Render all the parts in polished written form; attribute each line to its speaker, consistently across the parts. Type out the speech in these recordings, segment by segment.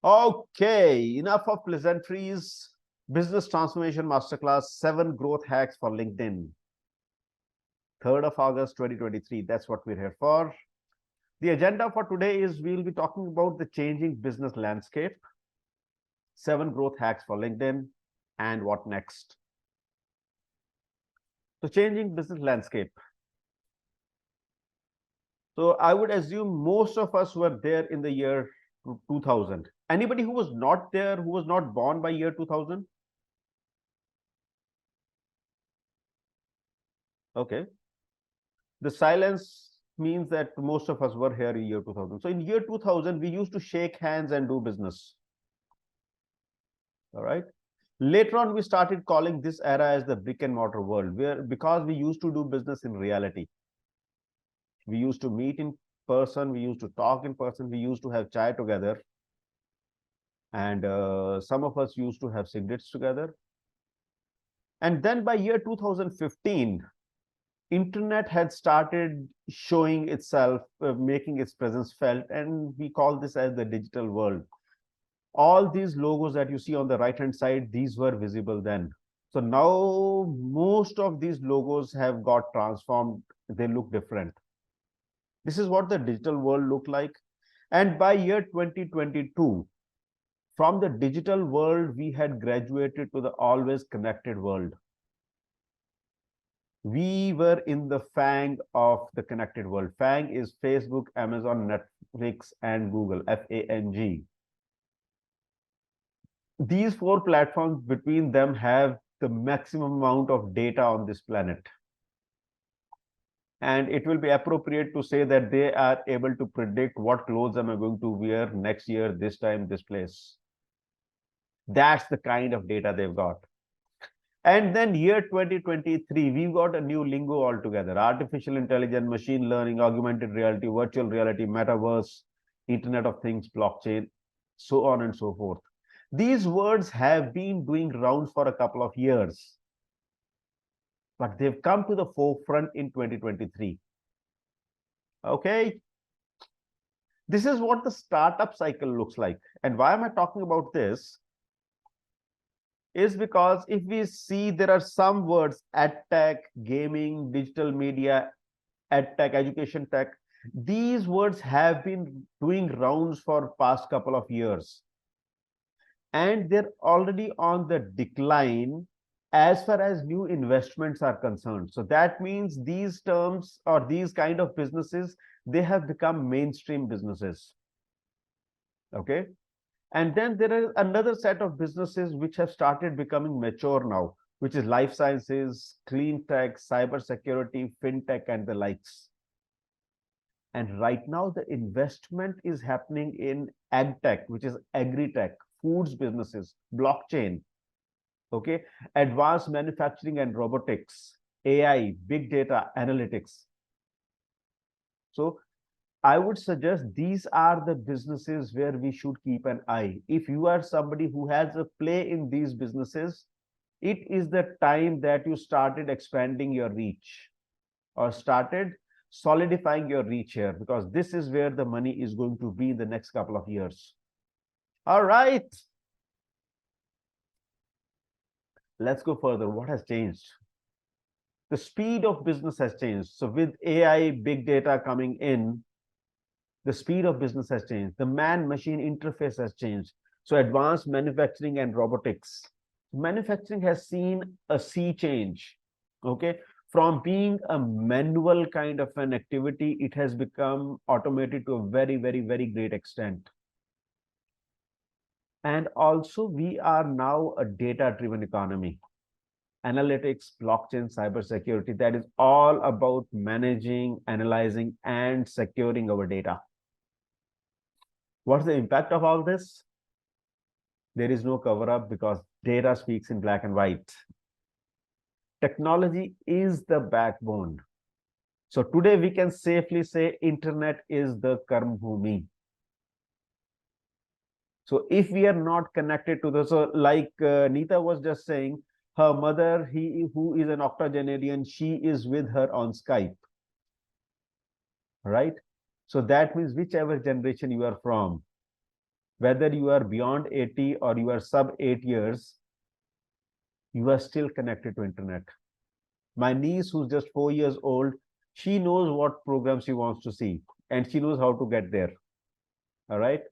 Speaker 1: Okay, enough of pleasantries. Business Transformation Masterclass 7 Growth Hacks for LinkedIn. 3rd of August 2023. That's what we're here for. The agenda for today is we'll be talking about the changing business landscape, 7 growth hacks for LinkedIn, and what next. So, changing business landscape. So, I would assume most of us were there in the year 2000. Anybody who was not there, who was not born by year 2000? Okay. The silence means that most of us were here in year 2000. So in year 2000, we used to shake hands and do business. All right. Later on, we started calling this era as the brick and mortar world, where because we used to do business in reality. We used to meet in person, we used to talk in person, we used to have chai together, and some of us used to have cigarettes together. And then by year 2015, internet had started showing itself, making its presence felt, and we call this as the digital world. All these logos that you see on the right hand side, these were visible then. So now most of these logos have got transformed. They look different. This is what the digital world looked like. And by year 2022, from the digital world, we had graduated to the always connected world. We were in the FANG of the connected world. FANG is Facebook, Amazon, Netflix, and Google, FANG. These 4 platforms between them have the maximum amount of data on this planet. And it will be appropriate to say that they are able to predict what clothes am I going to wear next year, this time, this place. That's the kind of data they've got. And then year 2023, we've got a new lingo altogether: artificial intelligence, machine learning, augmented reality, virtual reality, metaverse, Internet of Things, blockchain, so on and so forth. These words have been doing rounds for a couple of years, but they've come to the forefront in 2023. Okay. This is what the startup cycle looks like. And why am I talking about this? Is because if we see there are some words, ed tech, gaming, digital media, ed tech, education tech, these words have been doing rounds for past couple of years. And they're already on the decline as far as new investments are concerned. So that means these terms or these kind of businesses, they have become mainstream businesses. Okay. And then there is another set of businesses which have started becoming mature now, which is life sciences, clean tech, cyber security, fintech, and the likes. And right now, the investment is happening in ag tech, which is agri tech, foods businesses, blockchain, okay, advanced manufacturing and robotics, AI, big data, analytics. So I would suggest these are the businesses where we should keep an eye. If you are somebody who has a play in these businesses, it is the time that you started expanding your reach or started solidifying your reach here, because this is where the money is going to be in the next couple of years. All right. Let's go further. What has changed? The speed of business has changed. So with AI, big data coming in, the speed of business has changed. The man-machine interface has changed. So advanced manufacturing and robotics. Manufacturing has seen a sea change. Okay. From being a manual kind of an activity, it has become automated to a very, very, very great extent. And also, we are now a data-driven economy. Analytics, blockchain, cybersecurity, that is all about managing, analyzing, and securing our data. What's the impact of all this? There is no cover up because data speaks in black and white. Technology is the backbone. So today we can safely say internet is the karm bhumi. So if we are not connected to the, so like Neeta was just saying, her mother, who is an octogenarian, she is with her on Skype, right? So that means whichever generation you are from, Whether you are beyond 80 or you are sub 8 years, you are still connected to internet. My niece, who's just 4 years old, she knows what programs she wants to see and she knows how to get there. All right.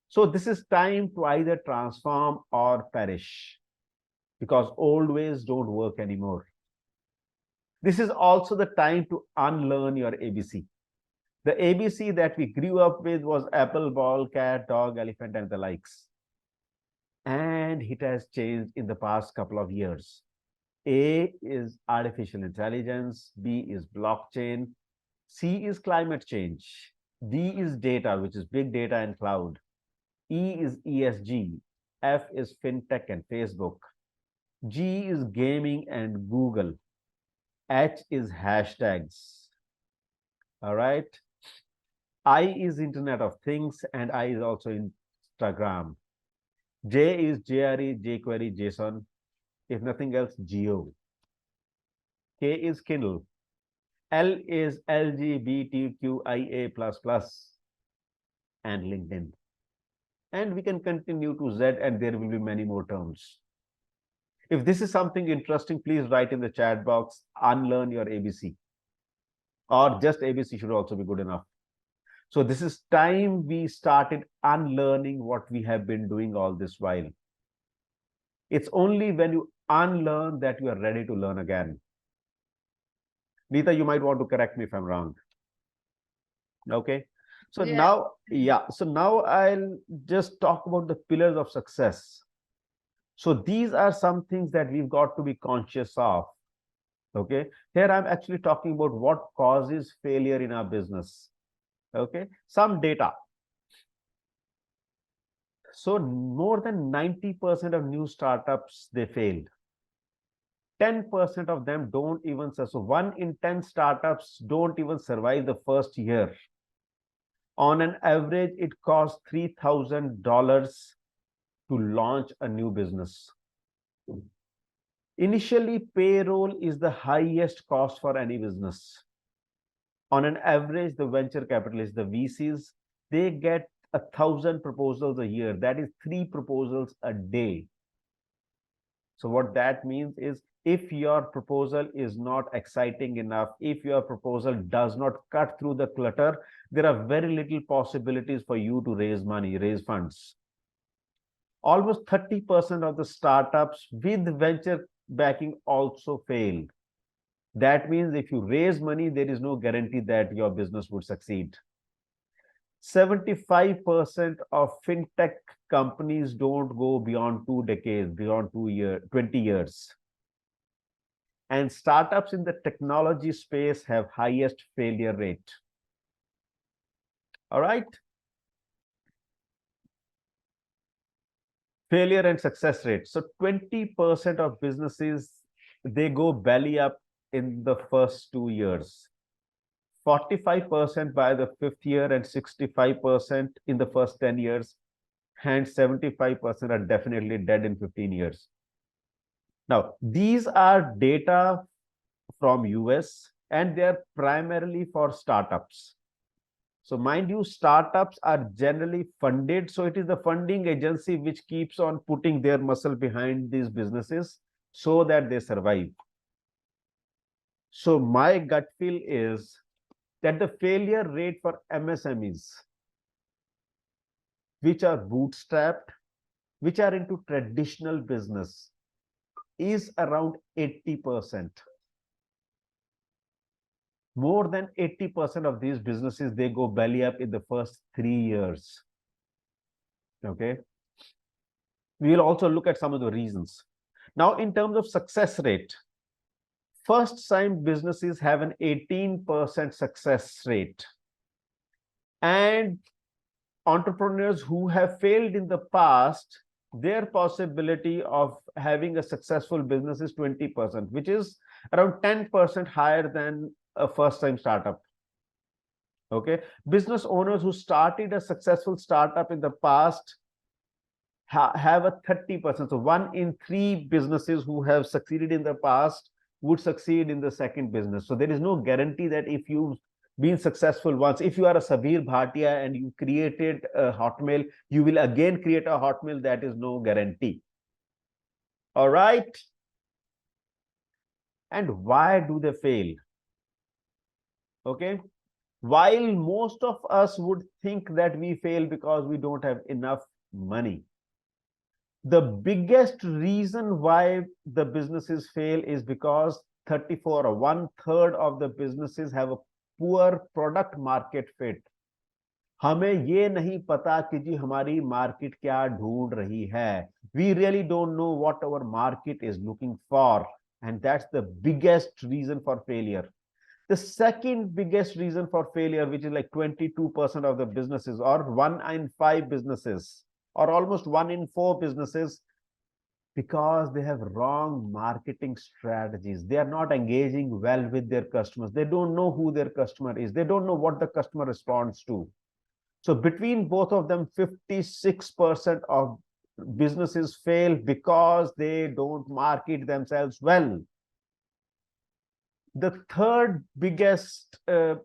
Speaker 1: So this is time to either transform or perish, because old ways don't work anymore. This is also the time to unlearn your ABC. The ABC that we grew up with was apple, ball, cat, dog, elephant, and the likes. And it has changed in the past couple of years. A is artificial intelligence, B is blockchain, C is climate change, D is data, which is big data and cloud, E is ESG, F is fintech and Facebook, G is gaming and Google, H is hashtags. All right. I is Internet of Things, and I is also Instagram. J is JRE, jQuery, JSON. If nothing else, Geo. K is Kindle. L is LGBTQIA++, and LinkedIn. And we can continue to Z, and there will be many more terms. If this is something interesting, please write in the chat box, unlearn your ABC. Or just ABC should also be good enough. So this is time we started unlearning what we have been doing all this while. It's only when you unlearn that you are ready to learn again. Neeta, you might want to correct me if I'm wrong. Okay. So now I'll just talk about the pillars of success. So these are some things that we've got to be conscious of. Okay. Here I'm actually talking about what causes failure in our business. Okay. Some data. So more than 90% of new startups, they failed. 10% of them don't even, so 1 in 10 startups don't even survive the first year. On an average, it costs $3,000 to launch a new business. Initially, payroll is the highest cost for any business. On an average, the venture capitalists, the VCs, they get 1,000 proposals a year. That is 3 proposals a day. So what that means is, if your proposal is not exciting enough, if your proposal does not cut through the clutter, there are very little possibilities for you to raise money, raise funds. Almost 30% of the startups with venture backing also failed. That means if you raise money, there is no guarantee that your business would succeed. 75% of fintech companies don't go beyond 2 decades, beyond 20 years. And startups in the technology space have highest failure rate. All right. Failure and success rate. So 20% of businesses, they go belly up in the first 2 years. 45% by the 5th year and 65% in the first 10 years. And 75% are definitely dead in 15 years. Now, these are data from US and they are primarily for startups. So mind you, startups are generally funded. So it is the funding agency which keeps on putting their muscle behind these businesses so that they survive. So my gut feel is that the failure rate for MSMEs, which are bootstrapped, which are into traditional business, is around 80%. More than 80% of these businesses, they go belly up in the first 3 years. Okay. We will also look at some of the reasons. Now, in terms of success rate, first time businesses have an 18% success rate. And entrepreneurs who have failed in the past, their possibility of having a successful business is 20%, which is around 10% higher than a first-time startup. Okay, business owners who started a successful startup in the past have a 30%. So 1 in 3 businesses who have succeeded in the past would succeed in the second business. So there is no guarantee that if you been successful once. If you are a Sabir Bhatia and you created a Hotmail, you will again create a Hotmail. That is no guarantee. All right. And why do they fail? Okay. While most of us would think that we fail because we don't have enough money, the biggest reason why the businesses fail is because 34 or one third of the businesses have a poor product market fit. हमें ये नहीं पता कि जी हमारी market क्या ढूंढ रही है. We really don't know what our market is looking for, and that's the biggest reason for failure. The second biggest reason for failure, which is like 22% of the businesses, or 1 in 5 businesses, or almost 1 in 4 businesses, because they have wrong marketing strategies. They are not engaging well with their customers. They don't know who their customer is. They don't know what the customer responds to. So between both of them, 56% of businesses fail because they don't market themselves well. The third biggest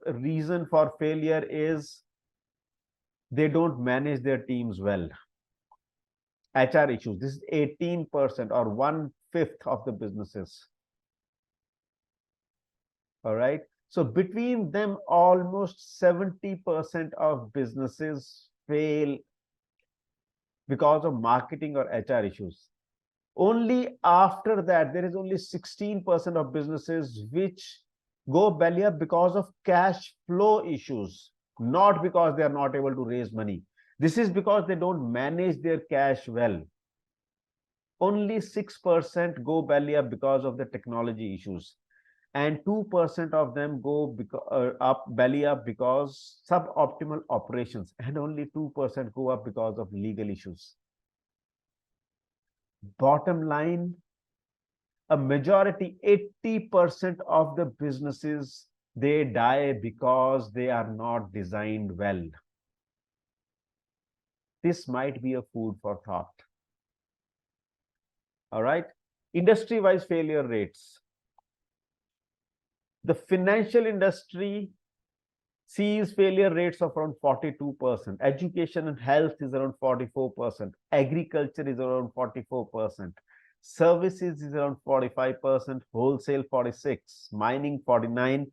Speaker 1: reason for failure is they don't manage their teams well. HR issues. This is 18% or 1/5 of the businesses. All right. So between them, almost 70% of businesses fail because of marketing or HR issues. Only after that, there is only 16% of businesses which go belly up because of cash flow issues, not because they are not able to raise money. This is because they don't manage their cash well. Only 6% go belly up because of the technology issues, and 2% of them go up belly up because suboptimal operations, and only 2% go up because of legal issues. Bottom line, a majority, 80% of the businesses, they die because they are not designed well. This might be a food for thought. All right. Industry-wise failure rates. The financial industry sees failure rates of around 42%. Education and health is around 44%. Agriculture is around 44%. Services is around 45%. Wholesale 46%. Mining 49%.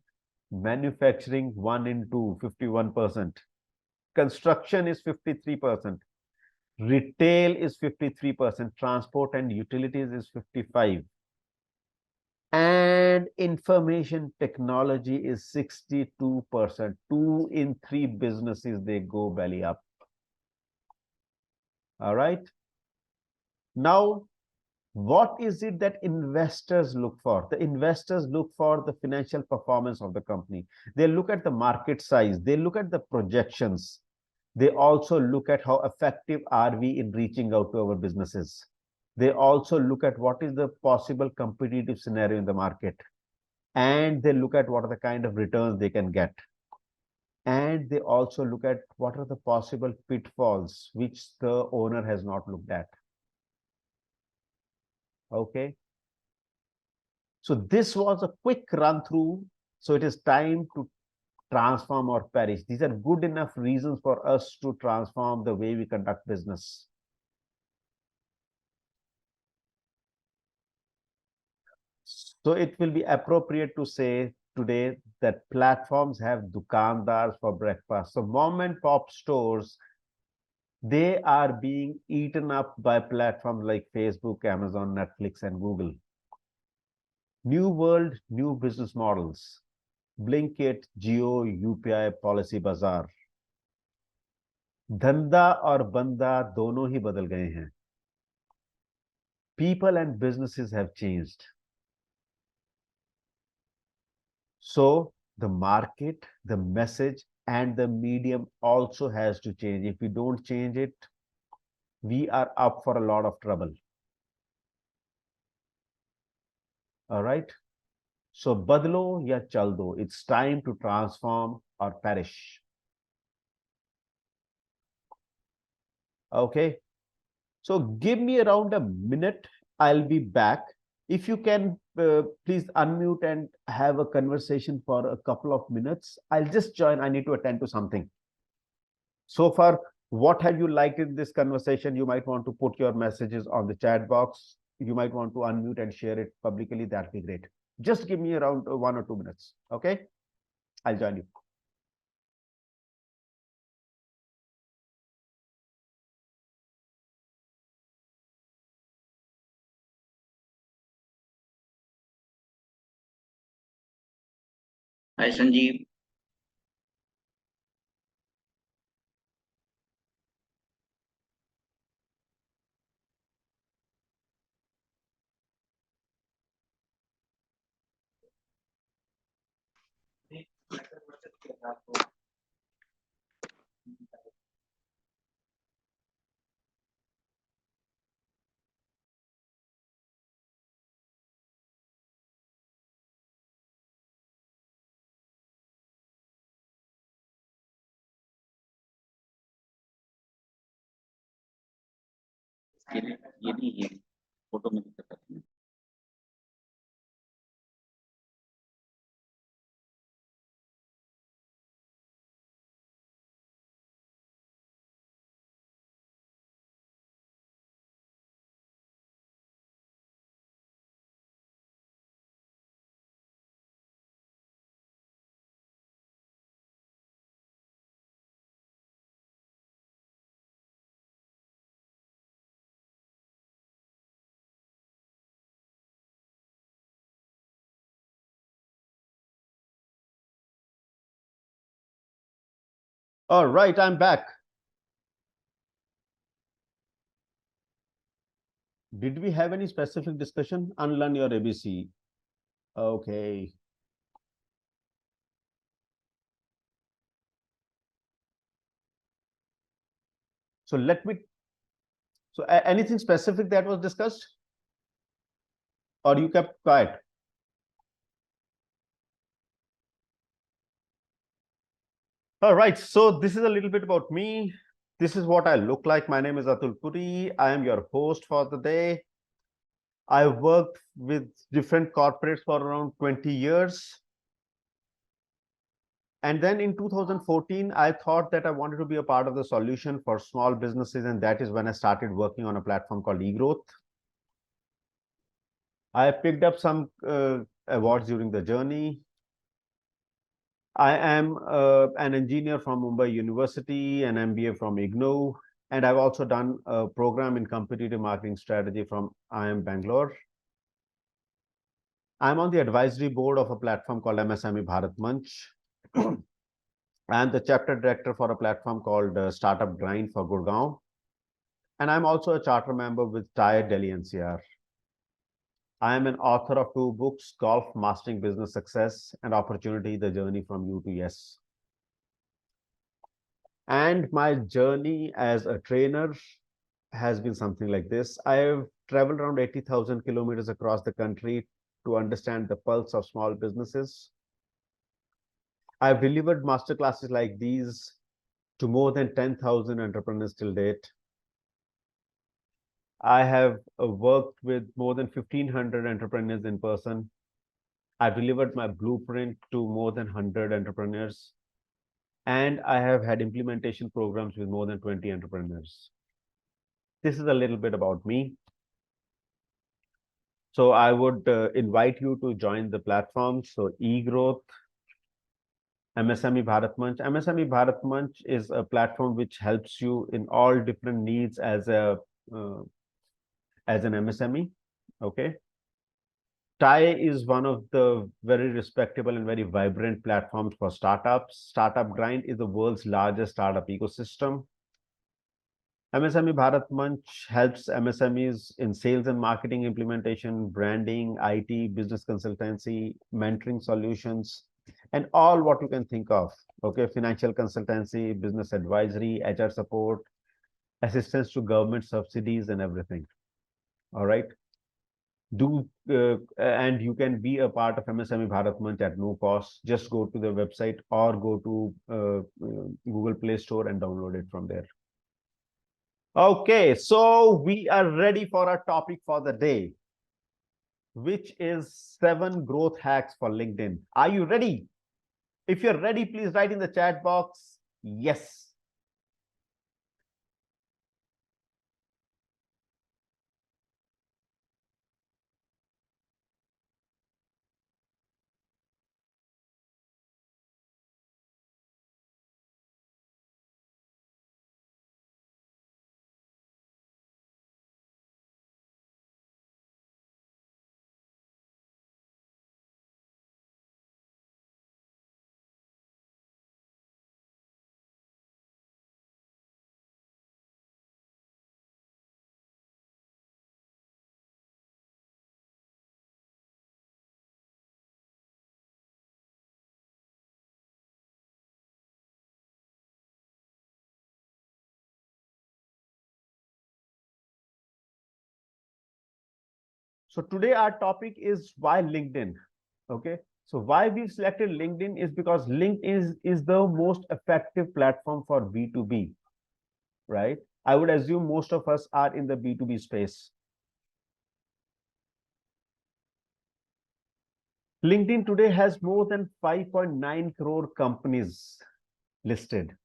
Speaker 1: Manufacturing 1 in 2, 51%. Construction is 53%. Retail is 53%. Transport and utilities is 55%. And information technology is 62%. 2 in 3 businesses, they go belly up. All right. Now, what is it that investors look for? The investors look for the financial performance of the company. They look at the market size. They look at the projections. They also look at how effective are we in reaching out to our businesses. They also look at what is the possible competitive scenario in the market. And they look at what are the kind of returns they can get. And they also look at what are the possible pitfalls which the owner has not looked at. Okay. So this was a quick run through. So it is time to transform or perish. These are good enough reasons for us to transform the way we conduct business. So it will be appropriate to say today that platforms have dukandars for breakfast. So mom and pop stores, they are being eaten up by platforms like Facebook, Amazon, Netflix, and Google. New world, new business models. Blinkit, Jio, UPI, Policy Bazaar. धंधा और बंदा दोनों ही बदल गए हैं. People and businesses have changed. So the market, the message, and the medium also has to change. If we don't change it, we are up for a lot of trouble. All right. So badlo ya chal do. It's time to transform or perish. Okay. So give me around a minute. I'll be back. If you can, please unmute and have a conversation for a couple of minutes. I'll just join. I need to attend to something. So far, what have you liked in this conversation? You might want to put your messages on the chat box. You might want to unmute and share it publicly. That'd be great. Just give me around 1 or 2 minutes. Okay, I'll join you.
Speaker 2: Hi Sanjeev. ये नहीं है photo में दिक्कत आती है
Speaker 1: All right, I'm back. Did we have any specific discussion? Unlearn your ABC. Okay. So let me. So anything specific that was discussed, or you kept quiet? All right. So this is a little bit about me. This is what I look like. My name is Atul Puri. I am your host for the day. I worked with different corporates for around 20 years. And then in 2014, I thought that I wanted to be a part of the solution for small businesses. And that is when I started working on a platform called eGrowth. I picked up some awards during the journey. I am an engineer from Mumbai University, an MBA from IGNOU, and I've also done a program in competitive marketing strategy from IIM Bangalore. I'm on the advisory board of a platform called MSME Bharat Manch. I'm the chapter director for a platform called Startup Grind for Gurgaon. And I'm also a charter member with TIE Delhi NCR. I am an author of 2 books, Golf Mastering Business Success and Opportunity, The Journey from U to Yes. And my journey as a trainer has been something like this. I have traveled around 80,000 kilometers across the country to understand the pulse of small businesses. I've delivered masterclasses like these to more than 10,000 entrepreneurs till date. I have worked with more than 1,500 entrepreneurs in person. I've delivered my blueprint to more than 100 entrepreneurs. And I have had implementation programs with more than 20 entrepreneurs. This is a little bit about me. So I would invite you to join the platform. So eGrowth, MSME Bharat Manch. MSME Bharat Manch is a platform which helps you in all different needs as an MSME. Okay. TIE is one of the very respectable and very vibrant platforms for startups. Startup Grind is the world's largest startup ecosystem. MSME Bharat Manch helps MSMEs in sales and marketing implementation, branding, IT, business consultancy, mentoring solutions, and all what you can think of. Okay, financial consultancy, business advisory, HR support, assistance to government subsidies, and everything. All right. And you can be a part of MSME Bharat Manch at no cost. Just go to the website or go to Google Play Store and download it from there. Okay, so we are ready for our topic for the day. which is 7 growth hacks for LinkedIn. Are you ready? If you're ready, please write in the chat box, yes. So today our topic is why LinkedIn. Okay. So why we've selected LinkedIn is because LinkedIn is the most effective platform for B2B, right? I would assume most of us are in the B2B space. LinkedIn today has more than 5.9 crore companies listed.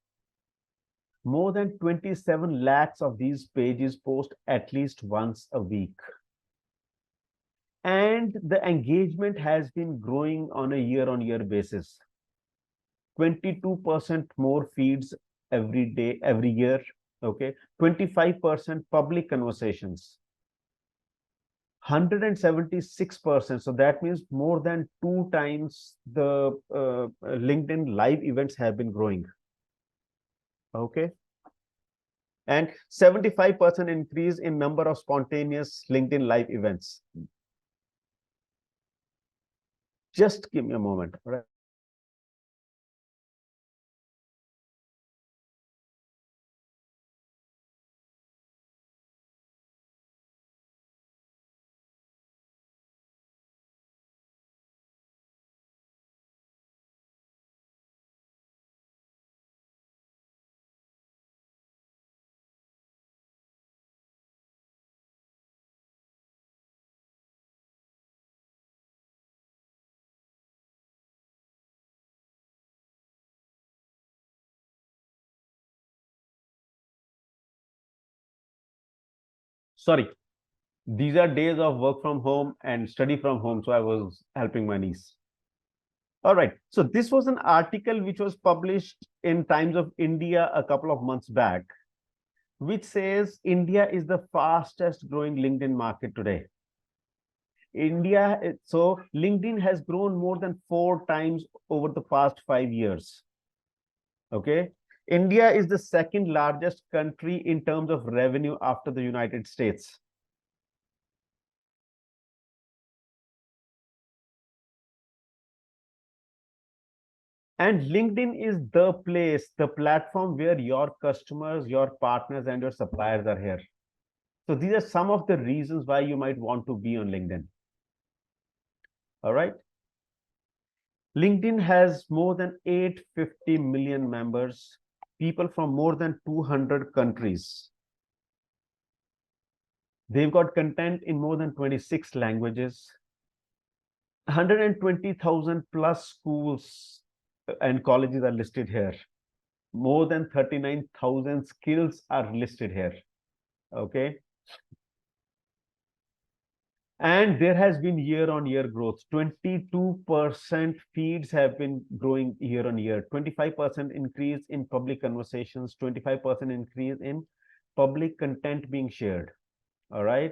Speaker 1: More than 27 lakhs of these pages post at least once a week. And the engagement has been growing on a year-on-year basis. 22% more feeds every day, every year. Okay. 25% public conversations. 176%. So that means more than 2 times the LinkedIn live events have been growing. Okay. And 75% increase in number of spontaneous LinkedIn live events. Just give me a moment. All right. Sorry. These are days of work from home and study from home. So I was helping my niece. All right. So this was an article which was published in Times of India a couple of months back, which says India is the fastest growing LinkedIn market today. So LinkedIn has grown more than 4 times over the past 5 years. Okay. India is the second largest country in terms of revenue after the United States. And LinkedIn is the place, the platform where your customers, your partners, and your suppliers are here. So these are some of the reasons why you might want to be on LinkedIn. All right. LinkedIn has more than 850 million members, people from more than 200 countries. They've got content in more than 26 languages. 120,000 plus schools and colleges are listed here. More than 39,000 skills are listed here. Okay. And there has been year-on-year growth. 22% feeds have been growing year-on-year. 25% increase in public conversations. 25% increase in public content being shared. All right.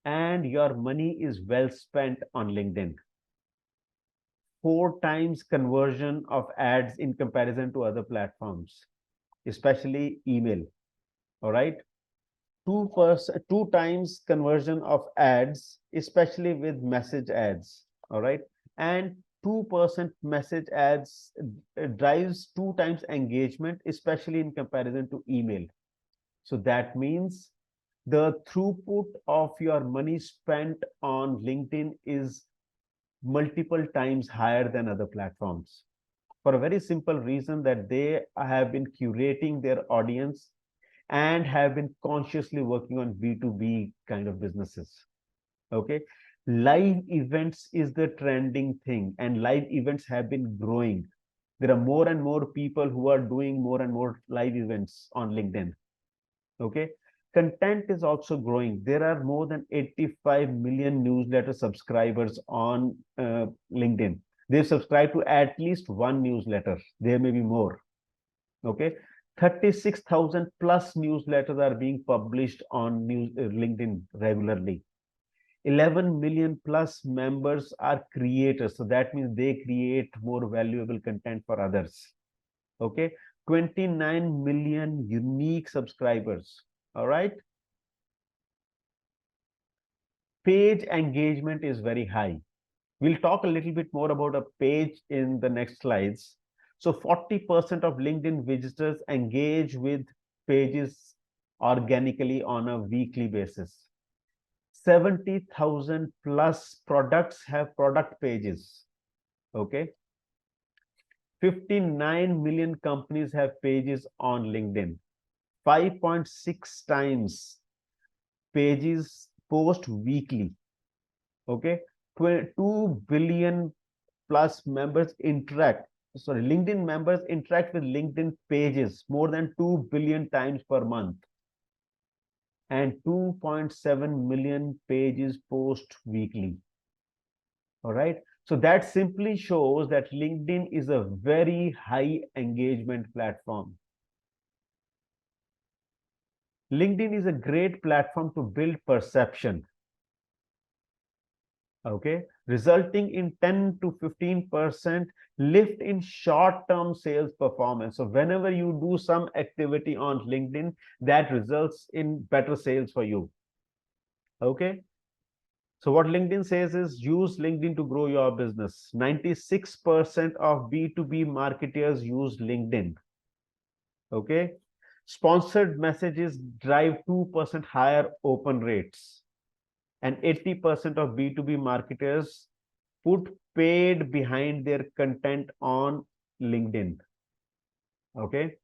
Speaker 1: And your money is well spent on LinkedIn. 4 times conversion of ads in comparison to other platforms, especially email. All right. 2 times conversion of ads, especially with message ads. All right. And 2% message ads drives 2 times engagement, especially in comparison to email. So that means the throughput of your money spent on LinkedIn is multiple times higher than other platforms, for a very simple reason that they have been curating their audience and have been consciously working on B2B kind of businesses. Okay. Live events is the trending thing, and live events have been growing. There are more and more people who are doing more and more live events on LinkedIn. Okay. Content is also growing. There are more than 85 million newsletter subscribers on LinkedIn. They subscribe to at least one newsletter. There may be more. Okay. 36,000 plus newsletters are being published on LinkedIn regularly. 11 million plus members are creators. So that means they create more valuable content for others. Okay. 29 million unique subscribers. All right. Page engagement is very high. We'll talk a little bit more about a page in the next slides. So 40% of LinkedIn visitors engage with pages organically on a weekly basis. 70,000 plus products have product pages. Okay. 59 million companies have pages on LinkedIn. 5.6 times pages post weekly. Okay. 2 billion plus members interact. Sorry, LinkedIn members interact with LinkedIn pages more than 2 billion times per month. And 2.7 million pages post weekly. All right. So that simply shows that LinkedIn is a very high engagement platform. LinkedIn is a great platform to build perception. Okay, resulting in 10 to 15% lift in short-term sales performance. So whenever you do some activity on LinkedIn, that results in better sales for you. Okay. So what LinkedIn says is use LinkedIn to grow your business. 96% of B2B marketers use LinkedIn. Okay. Sponsored messages drive 2% higher open rates. And 80% of B2B marketers put paid behind their content on LinkedIn. Okay.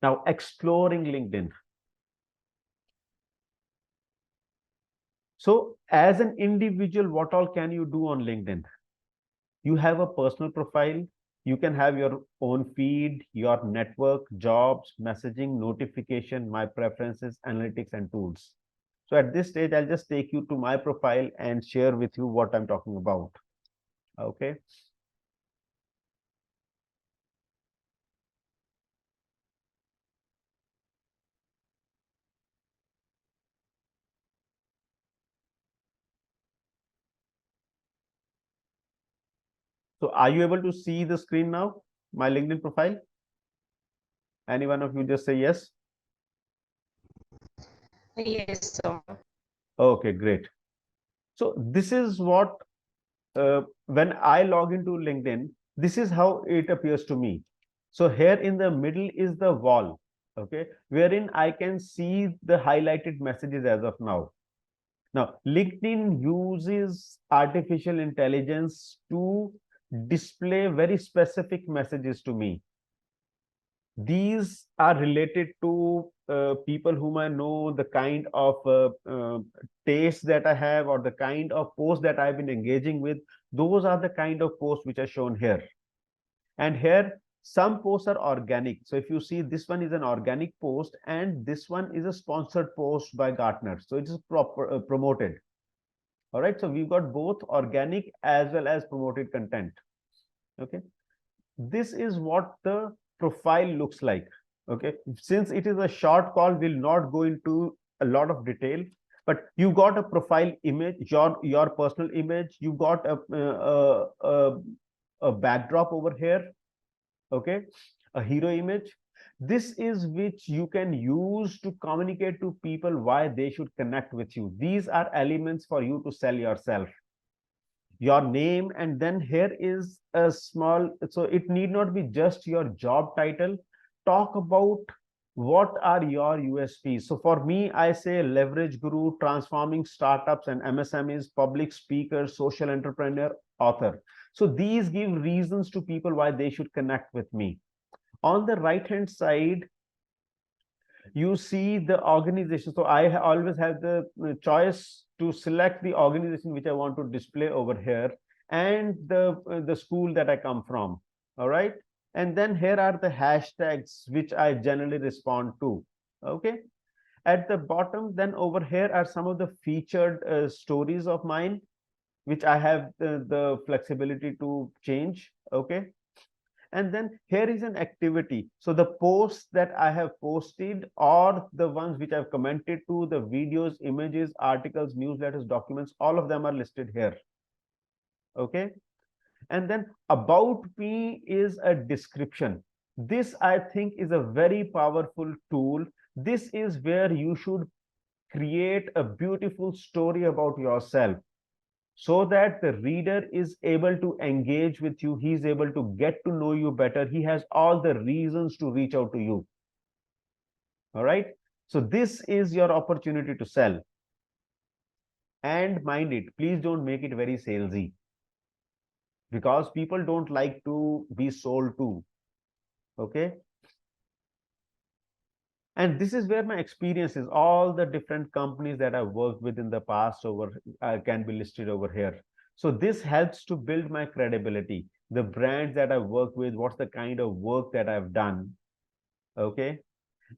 Speaker 1: Now exploring LinkedIn. So as an individual, what all can you do on LinkedIn? You have a personal profile. You can have your own feed, your network, jobs, messaging, notification, my preferences, analytics, and tools. So at this stage, I'll just take you to my profile and share with you what I'm talking about. Okay. So are you able to see the screen now? My LinkedIn profile? Any one of you just say yes?
Speaker 3: Yes, sir.
Speaker 1: Okay, great. So this is what, when I log into LinkedIn, this is how it appears to me. So here in the middle is the wall, okay, wherein I can see the highlighted messages as of now. Now, LinkedIn uses artificial intelligence to display very specific messages to me. These are related to people whom I know, the kind of taste that I have, or the kind of posts that I've been engaging with. Those are the kind of posts which are shown here. And here, some posts are organic. So if you see, this one is an organic post, and this one is a sponsored post by Gartner. So it is promoted. All right. So we've got both organic as well as promoted content. Okay. This is what the profile looks like. Okay. Since it is a short call, we'll not go into a lot of detail, but you got a profile image, your personal image. You got a backdrop over here. Okay. A hero image. This is which you can use to communicate to people why they should connect with you. These are elements for you to sell yourself. Your name, and then here is a small, so it need not be just your job title. Talk about what are your USPs. So for me, I say leverage guru, transforming startups and MSMEs, public speaker, social entrepreneur, author. So these give reasons to people why they should connect with me. On the right hand side, You see the organization. So I always have the choice to select the organization which I want to display over here, and the school that I come from. All right. And then here are the hashtags which I generally respond to. Okay. At the bottom, then over here are some of the featured stories of mine, which I have the flexibility to change. Okay. And then here is an activity. So the posts that I have posted, or the ones which I've commented to, the videos, images, articles, newsletters, documents, all of them are listed here. Okay. And then about me is a description. This I think is a very powerful tool. This is where you should create a beautiful story about yourself, so that the reader is able to engage with you. He is able to get to know you better. He has all the reasons to reach out to you. All right. So this is your opportunity to sell. And mind it, please don't make it very salesy, because people don't like to be sold to. Okay. And this is where my experience is. All the different companies that I've worked with in the past over can be listed over here. So this helps to build my credibility. The brands that I've worked with, what's the kind of work that I've done. Okay.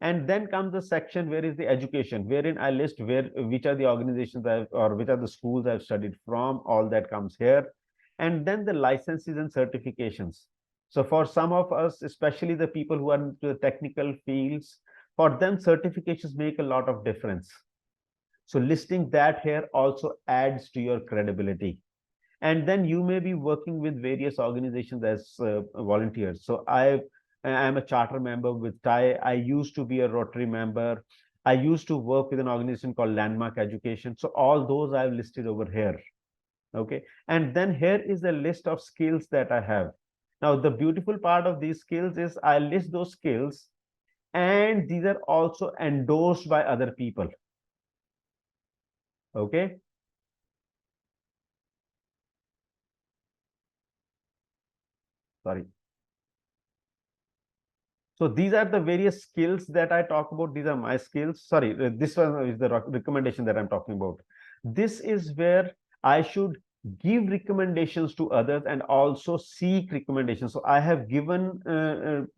Speaker 1: And then comes the section where is the education, wherein I list which are the organizations or which are the schools I've studied from. All that comes here. And then the licenses and certifications. So for some of us, especially the people who are into the technical fields, for them certifications make a lot of difference. So listing that here also adds to your credibility. And then you may be working with various organizations as volunteers. So I am a charter member with TIE. I used to be a Rotary member. I used to work with an organization called Landmark Education. So all those I've listed over here. Okay. And then here is a list of skills that I have. Now, the beautiful part of these skills is I list those skills, and these are also endorsed by other people. Okay. Sorry. So these are the various skills that I talk about. These are my skills. Sorry, this one is the recommendation that I'm talking about. This is where I should give recommendations to others and also seek recommendations. So I have given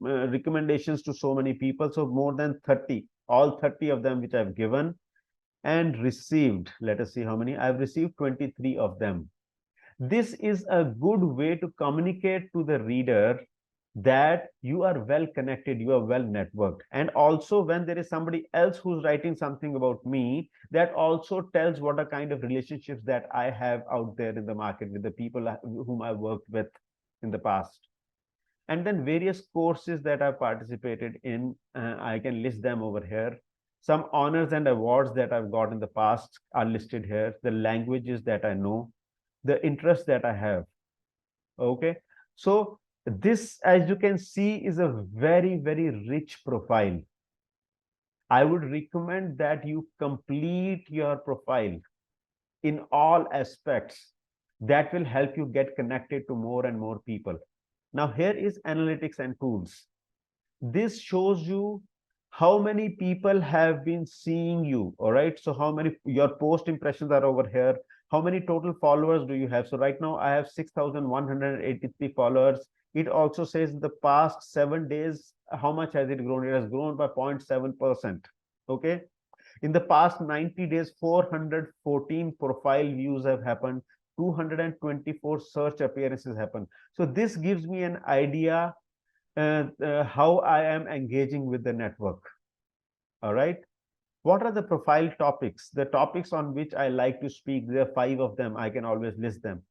Speaker 1: recommendations to so many people. So more than 30, all 30 of them which I've given and received. Let us see how many. I've received 23 of them. This is a good way to communicate to the reader that you are well connected, you are well networked. And also, when there is somebody else who's writing something about me, that also tells what a kind of relationships that I have out there in the market with the people whom I worked with in the past. And then various courses that I've participated in, I can list them over here. Some honors and awards that I've got in the past are listed here. The languages that I know, the interest that I have. Okay. So this, as you can see, is a very, very rich profile. I would recommend that you complete your profile in all aspects. That will help you get connected to more and more people. Now, here is analytics and tools. This shows you how many people have been seeing you. All right. So how many your post impressions are over here. How many total followers do you have? So right now I have 6,183 followers. It also says in the past 7 days, how much has it grown? It has grown by 0.7%. Okay. In the past 90 days, 414 profile views have happened. 224 search appearances happen. So this gives me an idea how I am engaging with the network. All right. What are the profile topics? The topics on which I like to speak, there are 5 of them. I can always list them.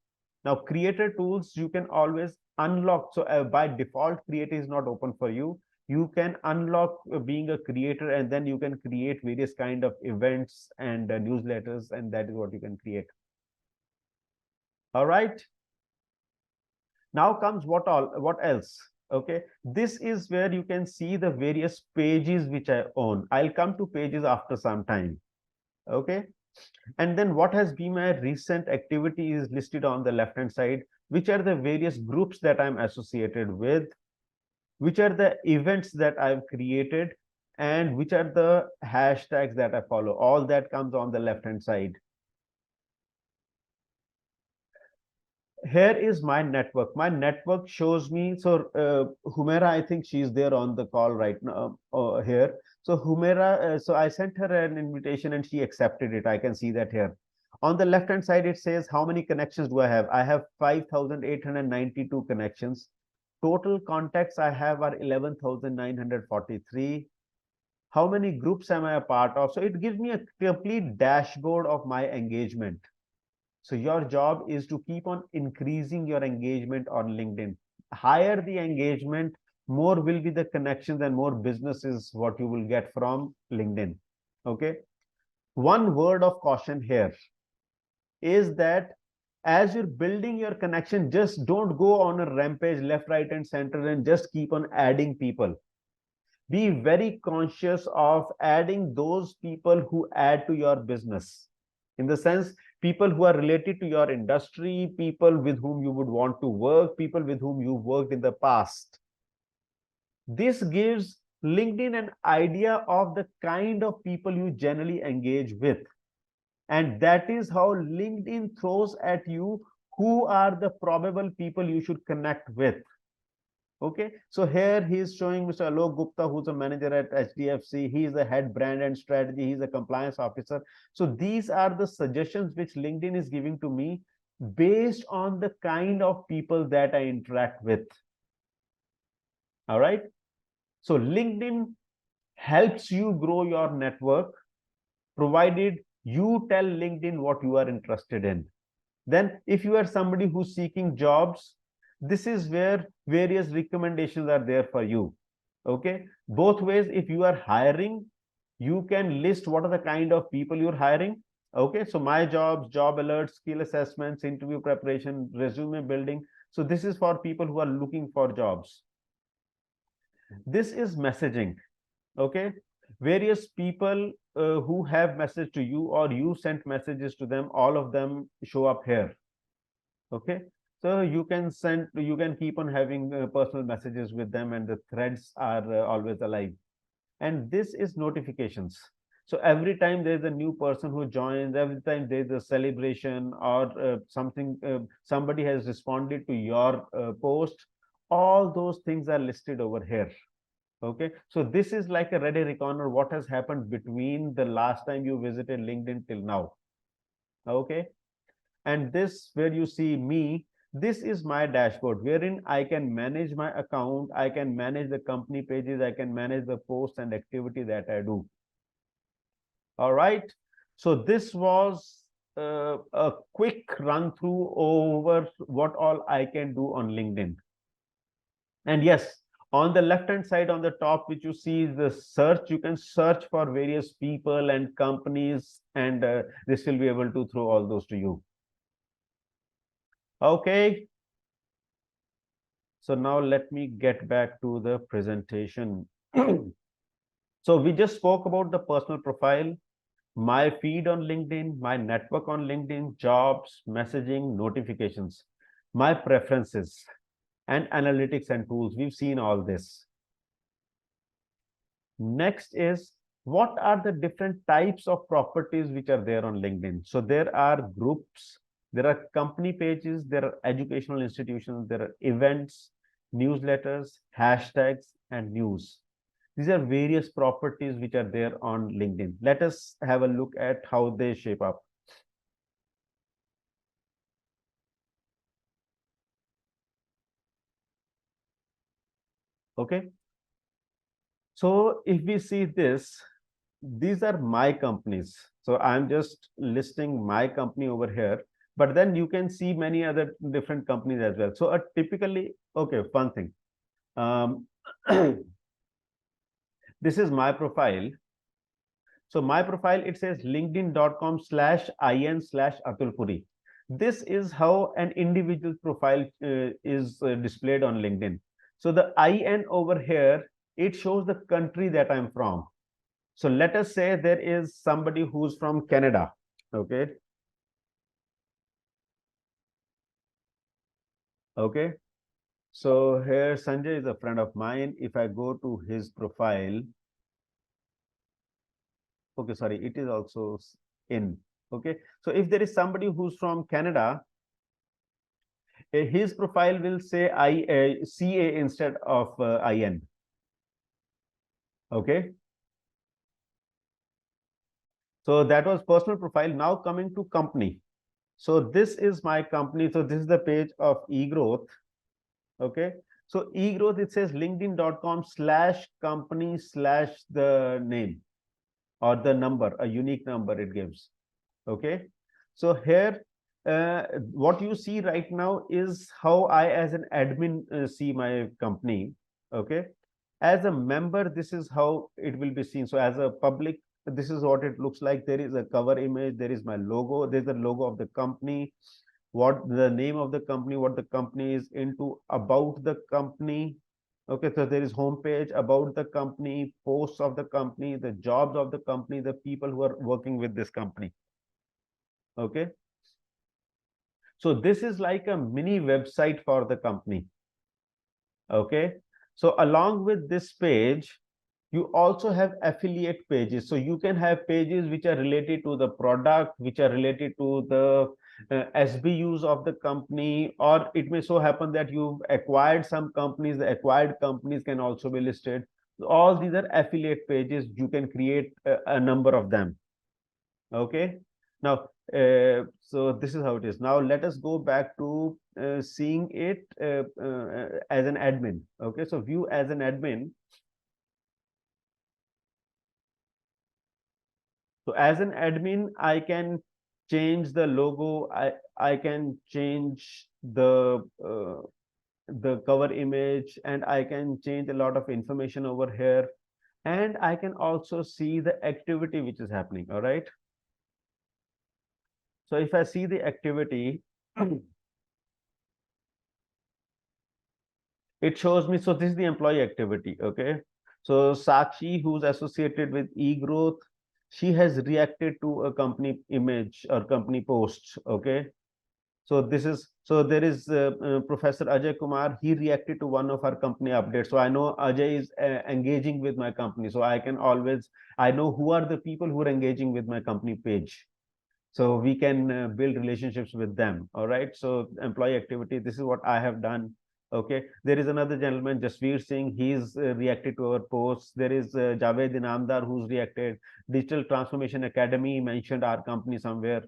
Speaker 1: Now, creator tools, you can always unlock. So by default, creator is not open for you. You can unlock being a creator, and then you can create various kind of events and newsletters, and that is what you can create. All right. Now comes what else? Okay, this is where you can see the various pages which I own. I'll come to pages after some time. Okay, and then what has been my recent activity is listed on the left hand side, which are the various groups that I'm associated with, which are the events that I've created, and which are the hashtags that I follow. All that comes on the left hand side. Here is my network. My network shows me. So Humaira, I think she's there on the call right now here. So Humaira, so I sent her an invitation and she accepted it. I can see that here. On the left hand side, it says how many connections do I have? I have 5,892 connections. Total contacts I have are 11,943. How many groups am I a part of? So it gives me a complete dashboard of my engagement. So your job is to keep on increasing your engagement on LinkedIn. Higher the engagement, more will be the connections and more businesses what you will get from LinkedIn. Okay. One word of caution here is that as you're building your connection, just don't go on a rampage left, right, and center and just keep on adding people. Be very conscious of adding those people who add to your business. In the sense, people who are related to your industry, people with whom you would want to work, people with whom you worked in the past. This gives LinkedIn an idea of the kind of people you generally engage with. And that is how LinkedIn throws at you who are the probable people you should connect with. Okay, so here he is showing Mr. Alok Gupta, who's a manager at HDFC. He is the head brand and strategy. He's a compliance officer. So these are the suggestions which LinkedIn is giving to me based on the kind of people that I interact with. All right. So LinkedIn helps you grow your network, provided you tell LinkedIn what you are interested in. Then if you are somebody who's seeking jobs, this is where various recommendations are there for you. Okay, both ways. If you are hiring, you can list what are the kind of people you're hiring. Okay, so my jobs, job alerts, skill assessments, interview preparation, resume building. So this is for people who are looking for jobs. This is messaging. Okay, various people who have messaged to you or you sent messages to them, all of them show up here. Okay, so you can send, you can keep on having personal messages with them, and the threads are always alive. And this is notifications. So every time there's a new person who joins, every time there's a celebration or something, somebody has responded to your post, all those things are listed over here. Okay, so this is like a ready reckoner what has happened between the last time you visited LinkedIn till now. Okay, and this where you see me, this is my dashboard wherein I can manage my account, I can manage the company pages, I can manage the posts and activity that I do. All right, so this was a quick run through over what all I can do on LinkedIn. And yes, on the left hand side on the top, which you see is the search, you can search for various people and companies, and this will be able to throw all those to you. Okay, so now let me get back to the presentation. So we just spoke about the personal profile, my feed on LinkedIn, my network on LinkedIn, jobs, messaging, notifications, my preferences, and analytics and tools. We've seen all this. Next is, what are the different types of properties which are there on LinkedIn? So there are groups, there are company pages, there are educational institutions, there are events, newsletters, hashtags, and news. These are various properties which are there on LinkedIn. Let us have a look at how they shape up. Okay. So if we see this, these are my companies. So I'm just listing my company over here, but then you can see many other different companies as well. So typically, okay, one thing. This is my profile. So my profile, it says linkedin.com/in/Atul Puri. This is how an individual profile is displayed on LinkedIn. So the IN over here, it shows the country that I'm from. So let us say there is somebody who's from Canada. Okay. Okay. So here Sanjay is a friend of mine. If I go to his profile, Okay, sorry, it is also in. Okay, so if there is somebody who's from Canada, his profile will say CA instead of IN. Okay, so that was personal profile. Now coming to company. So this is my company. So this is the page of eGrowth. Okay, so eGrowth, it says linkedin.com/company/ the name or the number, a unique number it gives. Okay, so here what you see right now is how I as an admin see my company. Okay, as a member, this is how it will be seen. So as a public, this is what it looks like. There is a cover image, there is my logo, there's the logo of the company, what the name of the company, what the company is into, about the company. Okay, so there is homepage, about the company, posts of the company, the jobs of the company, the people who are working with this company. Okay, so this is like a mini website for the company. Okay, so along with this page, you also have affiliate pages. So you can have pages which are related to the product, which are related to the SBUs of the company, or it may so happen that you've acquired some companies. The acquired companies can also be listed. All these are affiliate pages. You can create a number of them. Okay, now so this is how it is. Now let us go back to seeing it as an admin. Okay, so view as an admin. So as an admin, I can change the logo. I can change the cover image, and I can change a lot of information over here. And I can also see the activity which is happening. All right. So if I see the activity, it shows me. So this is the employee activity. Okay. So Sakshi, who's associated with eGrowth, she has reacted to a company image or company post. Okay. So this is, so there is Professor Ajay Kumar. He reacted to one of our company updates. So I know Ajay is engaging with my company. So I can always, I know who are the people who are engaging with my company page. So we can build relationships with them. All right. So employee activity, this is what I have done. Okay. There is another gentleman, Jasveer Singh. He's reacted to our posts. There is Javed Inamdar, who's reacted. Digital Transformation Academy mentioned our company somewhere.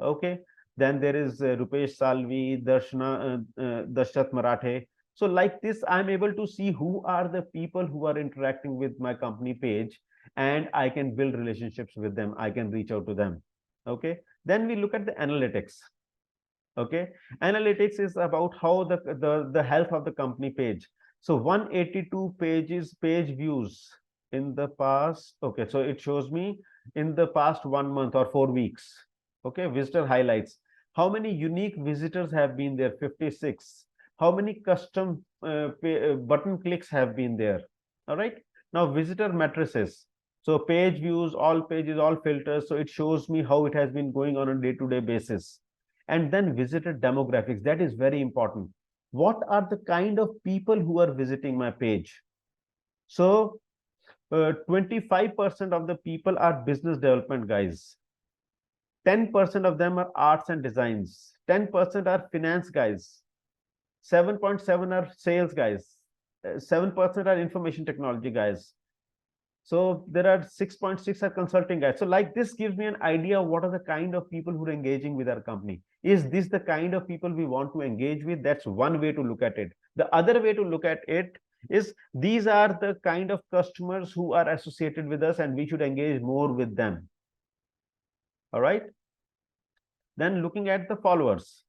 Speaker 1: Okay. Then there is Rupesh Salvi, Darshat Marathe. So like this, I'm able to see who are the people who are interacting with my company page, and I can build relationships with them. I can reach out to them. Okay. Then we look at the analytics. Okay, analytics is about how the health of the company page. So 182 pages, page views in the past. Okay, so it shows me in the past 1 month or 4 weeks. Okay, visitor highlights. How many unique visitors have been there? 56. How many custom button clicks have been there? All right. Now visitor matrices. So page views, all pages, all filters. So it shows me how it has been going on a day-to-day basis. And then visitor demographics. That is very important. What are the kind of people who are visiting my page? So 25% of the people are business development guys. 10% of them are arts and designs. 10% are finance guys. 7.7 are sales guys. 7% are information technology guys. So there are 6.6 are consulting guys. So like this gives me an idea of what are the kind of people who are engaging with our company. Is this the kind of people we want to engage with? That's one way to look at it. The other way to look at it is these are the kind of customers who are associated with us, and we should engage more with them. All right. Then looking at the followers.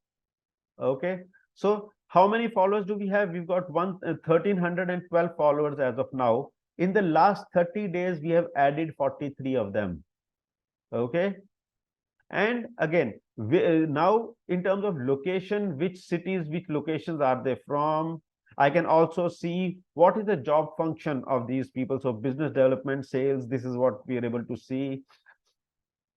Speaker 1: Okay. So how many followers do we have? We've got 1,312 followers as of now. In the last 30 days, we have added 43 of them. Okay. And again, now in terms of location, which cities, which locations are they from? I can also see what is the job function of these people. So business development, sales, this is what we are able to see.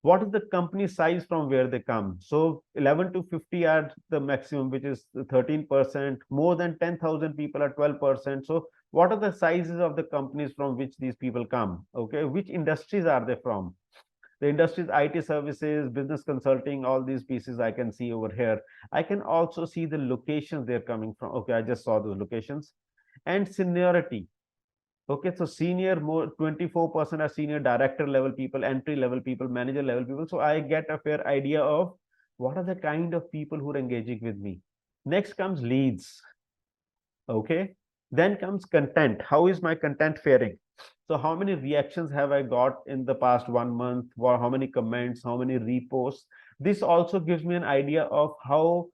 Speaker 1: What is the company size from where they come? So 11 to 50 are the maximum, which is 13%. More than 10,000 people are 12%. So What are the sizes of the companies from which these people come? Okay, which industries are they from? The industries, IT services, business consulting, all these pieces I can see over here. I can also see the locations they're coming from. Okay, I just saw those locations. And seniority. Okay, so senior, more 24% are senior director level people, entry level people, manager level people. So I get a fair idea of what are the kind of people who are engaging with me. Next comes leads. Okay, then comes content. How is my content faring? So how many reactions have I got in the past 1 month? Or how many comments, how many reposts? This also gives me an idea of how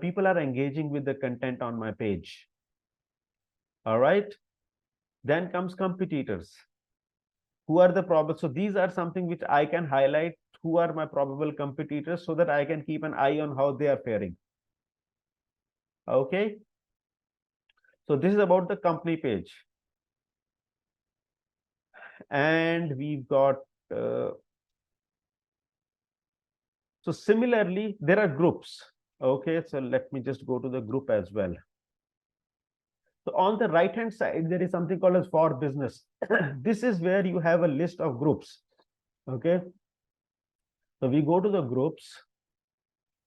Speaker 1: people are engaging with the content on my page. All right, then comes competitors. Who are the probable? So these are something which I can highlight. Who are my probable competitors, so that I can keep an eye on how they are faring. Okay, so this is about the company page. And we've got so similarly there are groups. Okay, so let me just go to the group as well. So on the right hand side there is something called as for business. This is where you have a list of groups. Okay, so we go to the groups.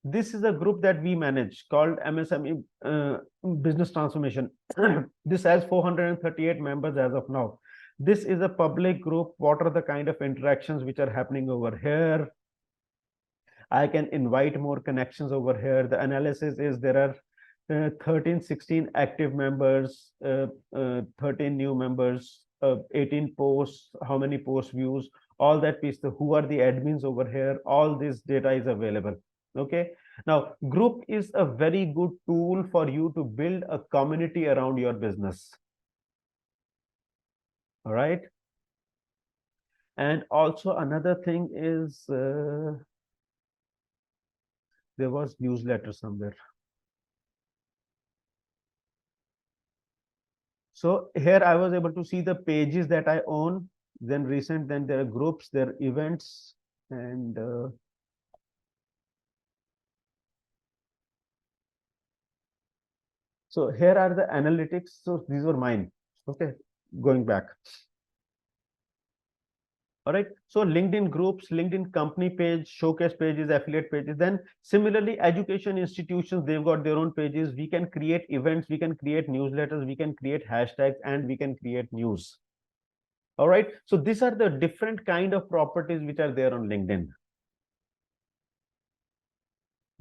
Speaker 1: This is a group that we manage called MSME business transformation. This has 438 members as of now. This is a public group. What are the kind of interactions which are happening over here? I can invite more connections over here. The analysis is there are 13, 16 active members, 13 new members, 18 posts, how many post views, all that piece, who are the admins over here, all this data is available. Okay. Now, group is a very good tool for you to build a community around your business. All right. And also another thing is there was newsletter somewhere. So here I was able to see the pages that I own, then recent, then there are groups, there are events, and so here are the analytics. So these were mine. Okay, going back. All right. So LinkedIn groups, LinkedIn company page, showcase pages, affiliate pages. Then similarly, education institutions, they've got their own pages. We can create events, we can create newsletters, we can create hashtags, and we can create news. All right. So these are the different kind of properties which are there on LinkedIn.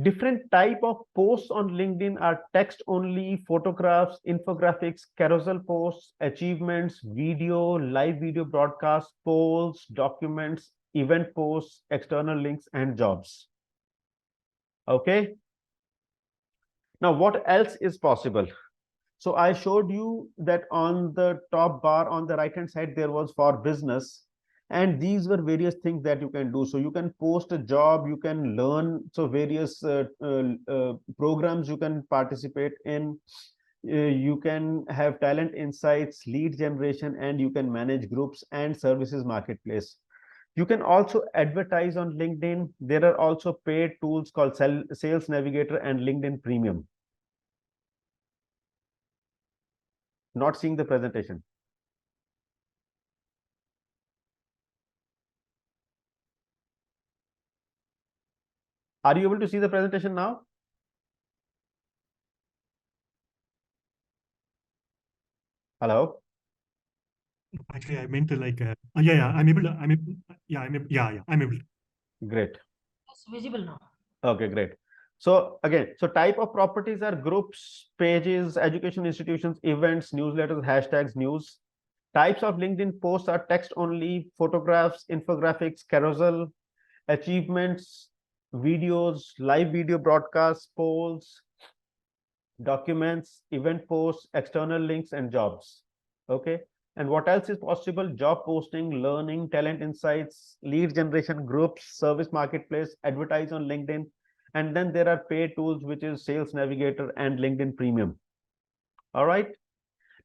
Speaker 1: Different type of posts on LinkedIn are text only, photographs, infographics, carousel posts, achievements, video, live video broadcasts, polls, documents, event posts, external links, and jobs. Okay. Now, what else is possible? So I showed you that on the top bar on the right hand side, there was for business. And these were various things that you can do. So you can post a job, you can learn. So various programs you can participate in. You can have talent insights, lead generation, and you can manage groups and services marketplace. You can also advertise on LinkedIn. There are also paid tools called Sales Navigator and LinkedIn Premium. Not seeing the presentation. Are you able to see the presentation now? Hello?
Speaker 3: Actually, I meant to like, yeah, I'm able to, I'm able to.
Speaker 1: Great.
Speaker 4: It's visible now.
Speaker 1: Okay, great. So again, so type of properties are groups, pages, education institutions, events, newsletters, hashtags, news. Types of LinkedIn posts are text only, photographs, infographics, carousel, achievements, videos, live video broadcasts, polls, documents, event posts, external links, and jobs. Okay. And what else is possible? Job posting, learning, talent insights, lead generation, groups, service marketplace, advertise on LinkedIn. And then there are paid tools, which is Sales Navigator and LinkedIn Premium. All right.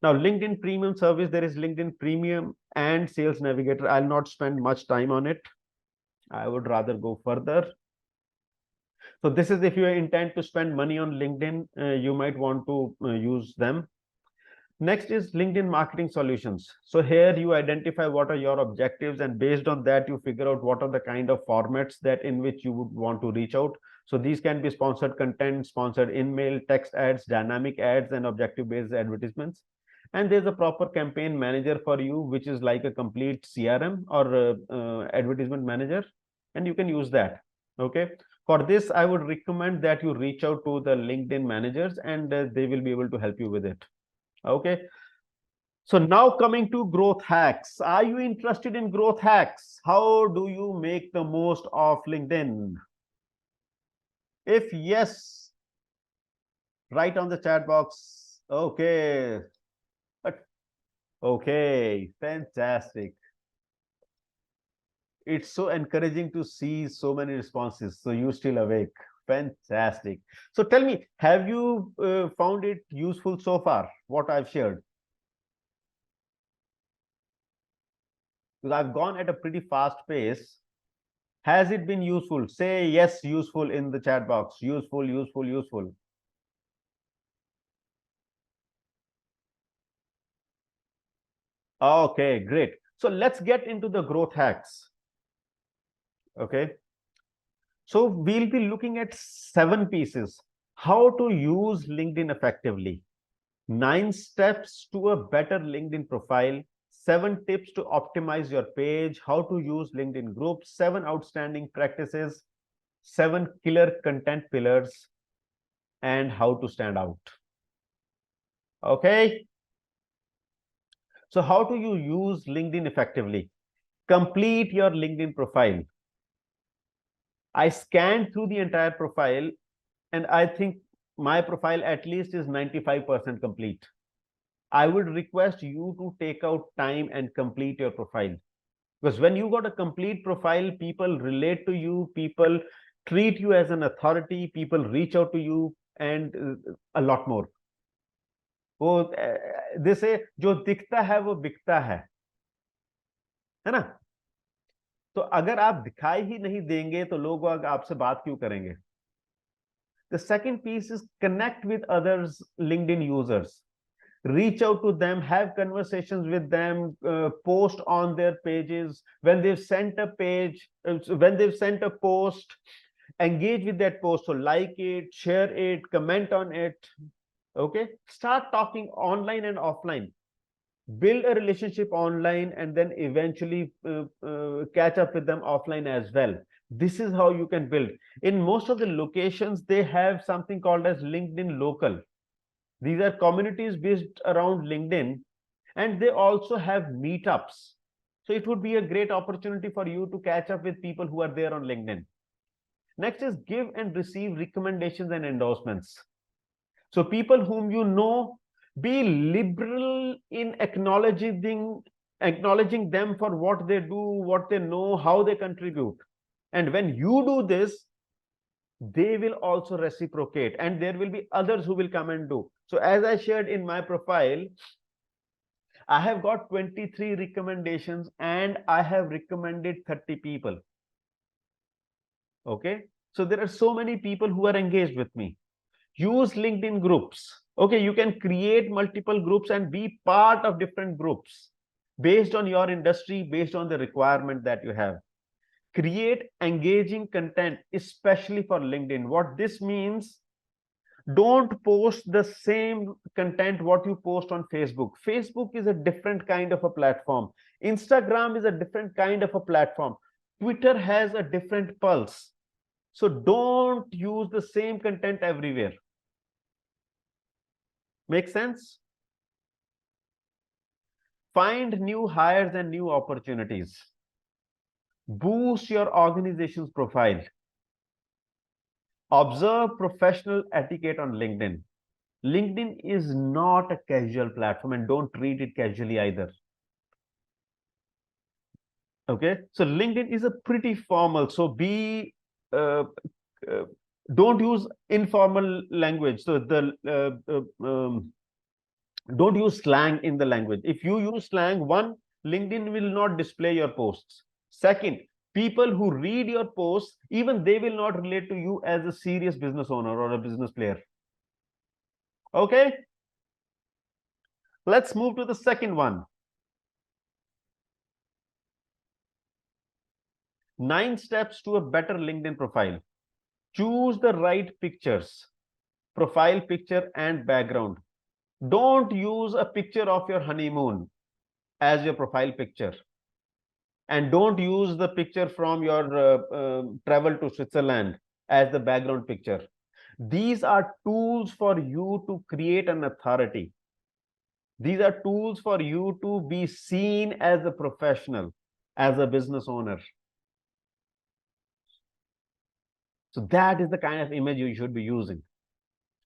Speaker 1: Now, LinkedIn Premium service, there is LinkedIn Premium and Sales Navigator. I'll not spend much time on it. I would rather go further. So this is if you intend to spend money on LinkedIn, you might want to use them. Next is LinkedIn marketing solutions. So here you identify what are your objectives, and based on that you figure out what are the kind of formats that in which you would want to reach out. So these can be sponsored content, sponsored in-mail, text ads, dynamic ads, and objective based advertisements. And there's a proper campaign manager for you, which is like a complete CRM or advertisement manager, and you can use that. Okay, for this I would recommend that you reach out to the LinkedIn managers, and they will be able to help you with it. Okay, so now coming to growth hacks. Are you interested in growth hacks? How do you make the most of LinkedIn? If yes, write on the chat box. Okay. Okay, fantastic. It's so encouraging to see so many responses. So you're still awake. Fantastic. So tell me, have you found it useful so far, what I've shared? Because I've gone at a pretty fast pace. Has it been useful? Say yes, useful in the chat box. Useful, useful, useful. Okay, great. So let's get into the growth hacks. Okay. So we'll be looking at 7 pieces. How to use LinkedIn effectively. 9 steps to a better LinkedIn profile. 7 tips to optimize your page. How to use LinkedIn groups. 7 outstanding practices. 7 killer content pillars. And how to stand out. Okay. So how do you use LinkedIn effectively? Complete your LinkedIn profile. I scanned through the entire profile, and I think my profile at least is 95% complete. I would request you to take out time and complete your profile. Because when you got a complete profile, people relate to you, people treat you as an authority, people reach out to you, and a lot more. वो जैसे जो दिखता है वो बिकता है ना? तो अगर आप दिखाई ही नहीं देंगे तो लोग आपसे बात क्यों करेंगे? The second piece is connect with others LinkedIn users. Reach out to them, have conversations with them, post on their pages. When they've sent a page, when they've sent a post, engage with that post. So like it, share it, comment on it. Okay, start talking online and offline. Build a relationship online and then eventually catch up with them offline as well. This is how you can build. In most of the locations, they have something called as LinkedIn Local. These are communities based around LinkedIn, and they also have meetups. So it would be a great opportunity for you to catch up with people who are there on LinkedIn. Next is give and receive recommendations and endorsements. So people whom you know, be liberal in acknowledging them for what they do, what they know, how they contribute. And when you do this, they will also reciprocate, and there will be others who will come and do. So as I shared in my profile, I have got 23 recommendations and I have recommended 30 people. Okay, so there are so many people who are engaged with me. Use LinkedIn groups. Okay, you can create multiple groups and be part of different groups based on your industry, based on the requirement that you have. Create engaging content, especially for LinkedIn. What this means, don't post the same content what you post on Facebook. Facebook is a different kind of a platform. Instagram is a different kind of a platform. Twitter has a different pulse. So don't use the same content everywhere. Make sense? Find new hires and new opportunities. Boost your organization's profile. Observe professional etiquette on LinkedIn. LinkedIn is not a casual platform, and don't treat it casually either. Okay, so LinkedIn is a pretty formal. So be don't use informal language. So don't use slang in the language. If you use slang, one, LinkedIn will not display your posts. Second, people who read your posts, even they will not relate to you as a serious business owner or a business player. Okay. Let's move to the second one. 9 steps to a better LinkedIn profile. Choose the right pictures, profile picture and background. Don't use a picture of your honeymoon as your profile picture. And don't use the picture from your travel to Switzerland as the background picture. These are tools for you to create an authority. These are tools for you to be seen as a professional, as a business owner. So that is the kind of image you should be using.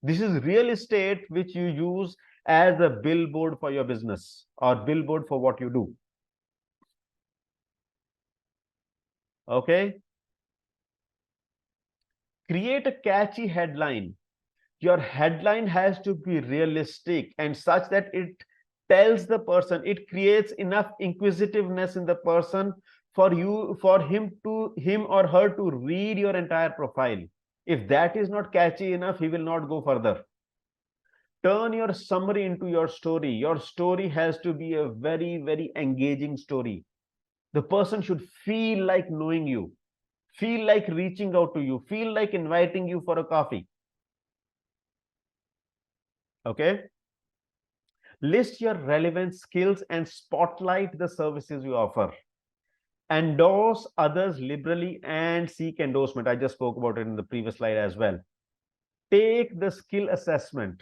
Speaker 1: This is real estate which you use as a billboard for your business or billboard for what you do. Okay? Create a catchy headline. Your headline has to be realistic and such that it tells the person, it creates enough inquisitiveness in the person for him or her to read your entire profile. If that is not catchy enough, he will not go further. Turn your summary into your story. Your story has to be a very, very engaging story. The person should feel like knowing you, feel like reaching out to you, feel like inviting you for a coffee. Okay? List your relevant skills and spotlight the services you offer. Endorse others liberally and seek endorsement. I just spoke about it in the previous slide as well. Take the skill assessment.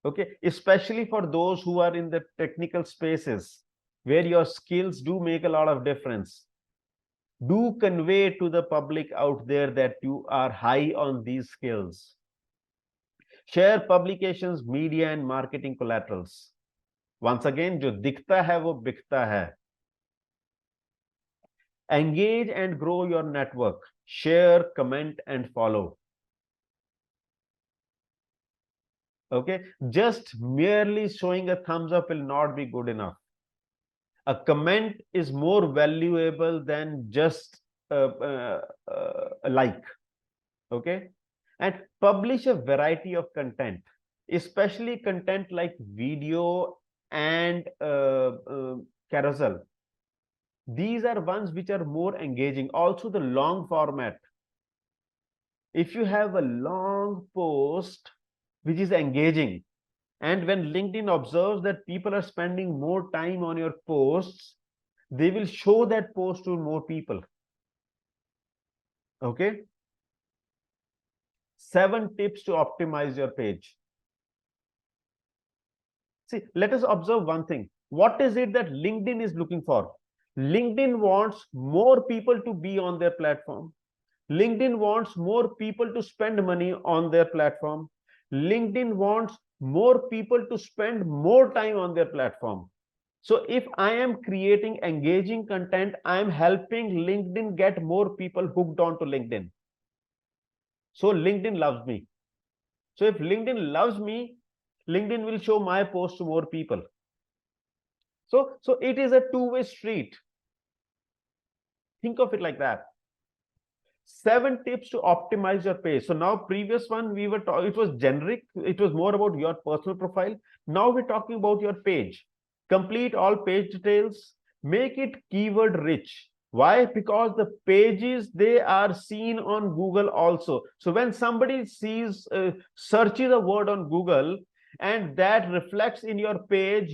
Speaker 1: Okay, especially for those who are in the technical spaces where your skills do make a lot of difference. Do convey to the public out there that you are high on these skills. Share publications, media and marketing collaterals. Once again, जो दिखता है वो बिकता है. Engage and grow your network. Share, comment and follow. Okay, just merely showing a thumbs up will not be good enough. A comment is more valuable than just a like. Okay, and publish a variety of content, especially content like video and carousel. These are ones which are more engaging. Also the long format. If you have a long post which is engaging, and when LinkedIn observes that people are spending more time on your posts, they will show that post to more people. Okay. 7 tips to optimize your page. See, let us observe one thing. What is it that LinkedIn is looking for? LinkedIn wants more people to be on their platform. LinkedIn wants more people to spend money on their platform. LinkedIn wants more people to spend more time on their platform. So if I am creating engaging content, I am helping LinkedIn get more people hooked onto LinkedIn. So LinkedIn loves me. So if LinkedIn loves me, LinkedIn will show my post to more people. So it is a two-way street. Think of it like that. 7 tips to optimize your page. So now previous one we were talking, it was generic. It was more about your personal profile. Now we're talking about your page. Complete all page details. Make it keyword rich. Why? Because the pages, they are seen on Google also. So when somebody sees, searches a word on Google and that reflects in your page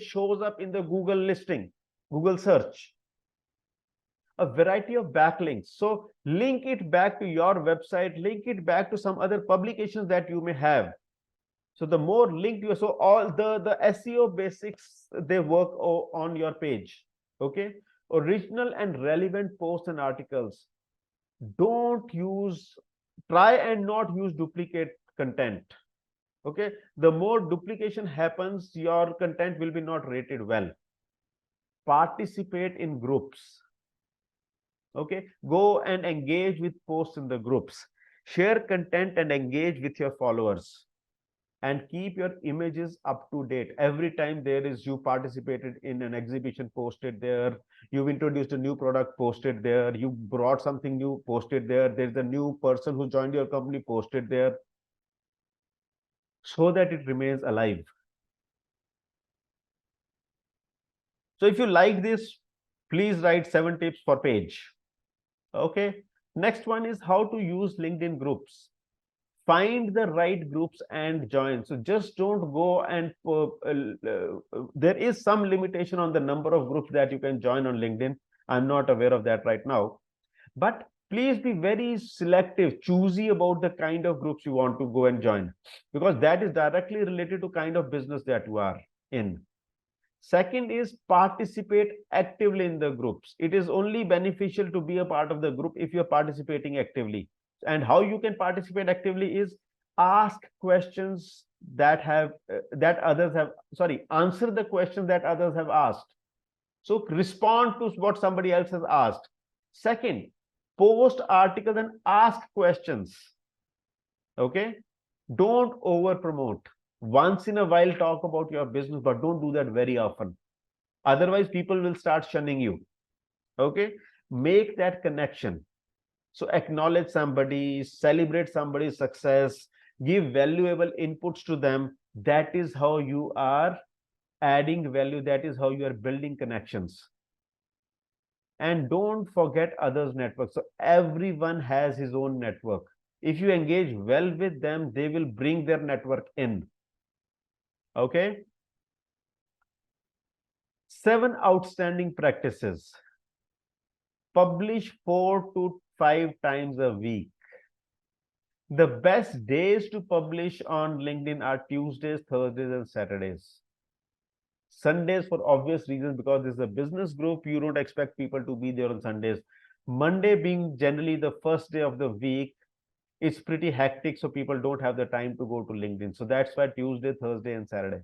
Speaker 1: shows up in the Google listing, Google search. A variety of backlinks. So link it back to your website, link it back to some other publications that you may have. So the more linked you are, so all the SEO basics, they work on your page. Okay. Original and relevant posts and articles. Try and not use duplicate content. Okay. The more duplication happens, your content will be not rated well. Participate in groups. Okay, go and engage with posts in the groups. Share content and engage with your followers. And keep your images up to date. Every time you participated in an exhibition, posted there. You've introduced a new product, posted there. You brought something new, posted there. There's a new person who joined your company, posted there. So that it remains alive. So if you like this, please write 7 tips for page. Okay. Next one is how to use LinkedIn groups. Find the right groups and join. So just don't go and there is some limitation on the number of groups that you can join on LinkedIn. I'm not aware of that right now, but please be very selective, choosy about the kind of groups you want to go and join, because that is directly related to kind of business that you are in. Second is participate actively in the groups. It is only beneficial to be a part of the group if you're participating actively. And how you can participate actively is ask questions that have answer the questions that others have asked. So respond to what somebody else has asked. Second, post articles and ask questions. Okay, don't over promote. Once in a while talk about your business, but don't do that very often. Otherwise people will start shunning you. Okay, make that connection. So acknowledge somebody, celebrate somebody's success, give valuable inputs to them. That is how you are adding value. That is how you are building connections. And don't forget others' network. So everyone has his own network. If you engage well with them, they will bring their network in. Okay. 7 outstanding practices. Publish 4 to 5 times a week. The best days to publish on LinkedIn are Tuesdays, Thursdays, and Saturdays. Sundays, for obvious reasons, because this is a business group, you don't expect people to be there on Sundays. Monday being generally the first day of the week, it's pretty hectic, so people don't have the time to go to LinkedIn. So that's why Tuesday, Thursday, and Saturday.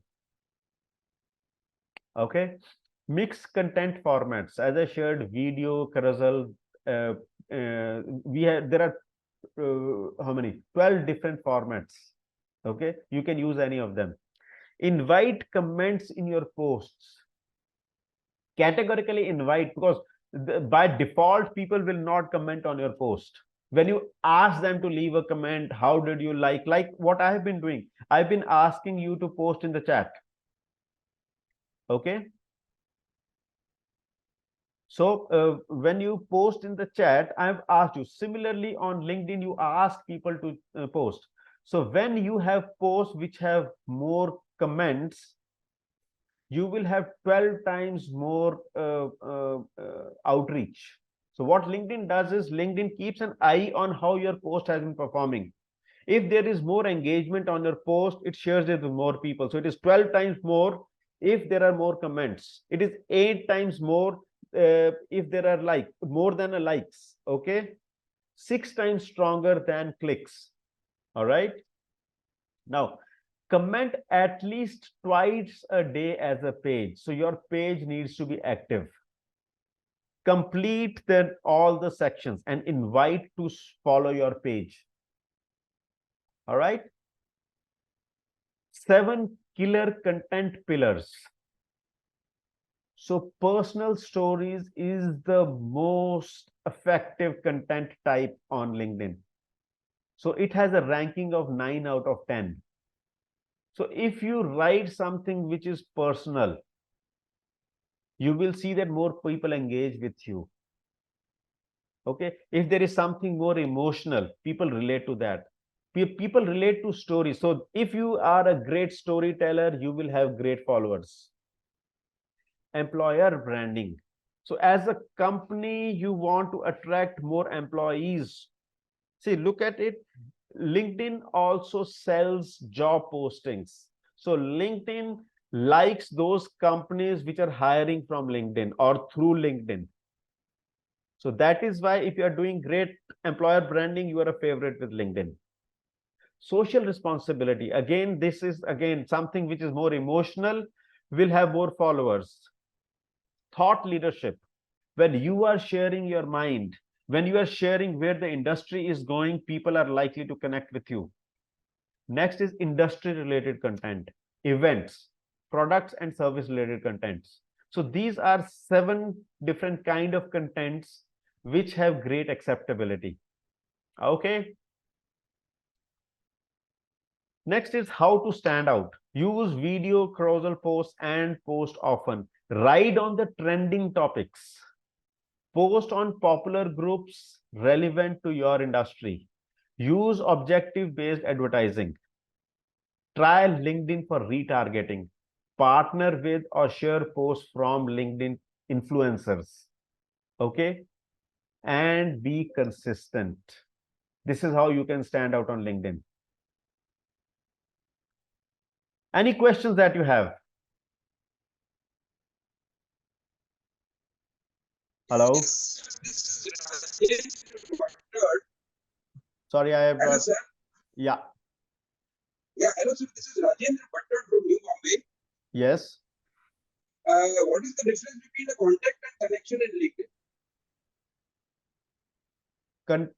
Speaker 1: Okay. Mix content formats. As I shared, video, carousel, there are how many? 12 different formats. Okay, you can use any of them. Invite comments in your posts. Categorically invite, because by default people will not comment on your post. When you ask them to leave a comment, how did you like what I have been doing, I've been asking you to post in the chat. Okay, so when you post in the chat, I've asked you. Similarly on LinkedIn, you ask people to post. So when you have posts which have more comments, you will have 12 times more outreach. So what LinkedIn does is LinkedIn keeps an eye on how your post has been performing. If there is more engagement on your post, it shares it with more people. So it is 12 times more if there are more comments. It is 8 times more if there are more than a likes. Okay, 6 times stronger than clicks. All right. Now, comment at least twice a day as a page. So your page needs to be active. Complete all the sections and invite to follow your page. All right. 7 killer content pillars. So personal stories is the most effective content type on LinkedIn. So it has a ranking of 9 out of 10. So if you write something which is personal, you will see that more people engage with you. Okay. If there is something more emotional, people relate to that. People relate to stories. So if you are a great storyteller, you will have great followers. Employer branding. So as a company, you want to attract more employees. See, look at it. LinkedIn also sells job postings. So LinkedIn likes those companies which are hiring from LinkedIn or through LinkedIn. So that is why if you are doing great employer branding, you are a favorite with LinkedIn. Social responsibility. Again, this is something which is more emotional, will have more followers. Thought leadership. When you are sharing your mind, when you are sharing where the industry is going, people are likely to connect with you. Next is industry related content, events, products and service related contents. So these are 7 different kind of contents which have great acceptability. Okay. Next is how to stand out. Use video, carousel posts and post often. Ride on the trending topics. Post on popular groups relevant to your industry. Use objective-based advertising. Try LinkedIn for retargeting. Partner with or share posts from LinkedIn influencers. Okay? And be consistent. This is how you can stand out on LinkedIn. Any questions that you have? Hello? Sorry, I have
Speaker 4: Hello,
Speaker 1: got...
Speaker 4: sir.
Speaker 1: Yeah.
Speaker 4: Yeah, hello, sir. This is Rajendra Bhattar from New Bombay.
Speaker 1: Yes.
Speaker 4: What is the difference between a contact and connection in LinkedIn?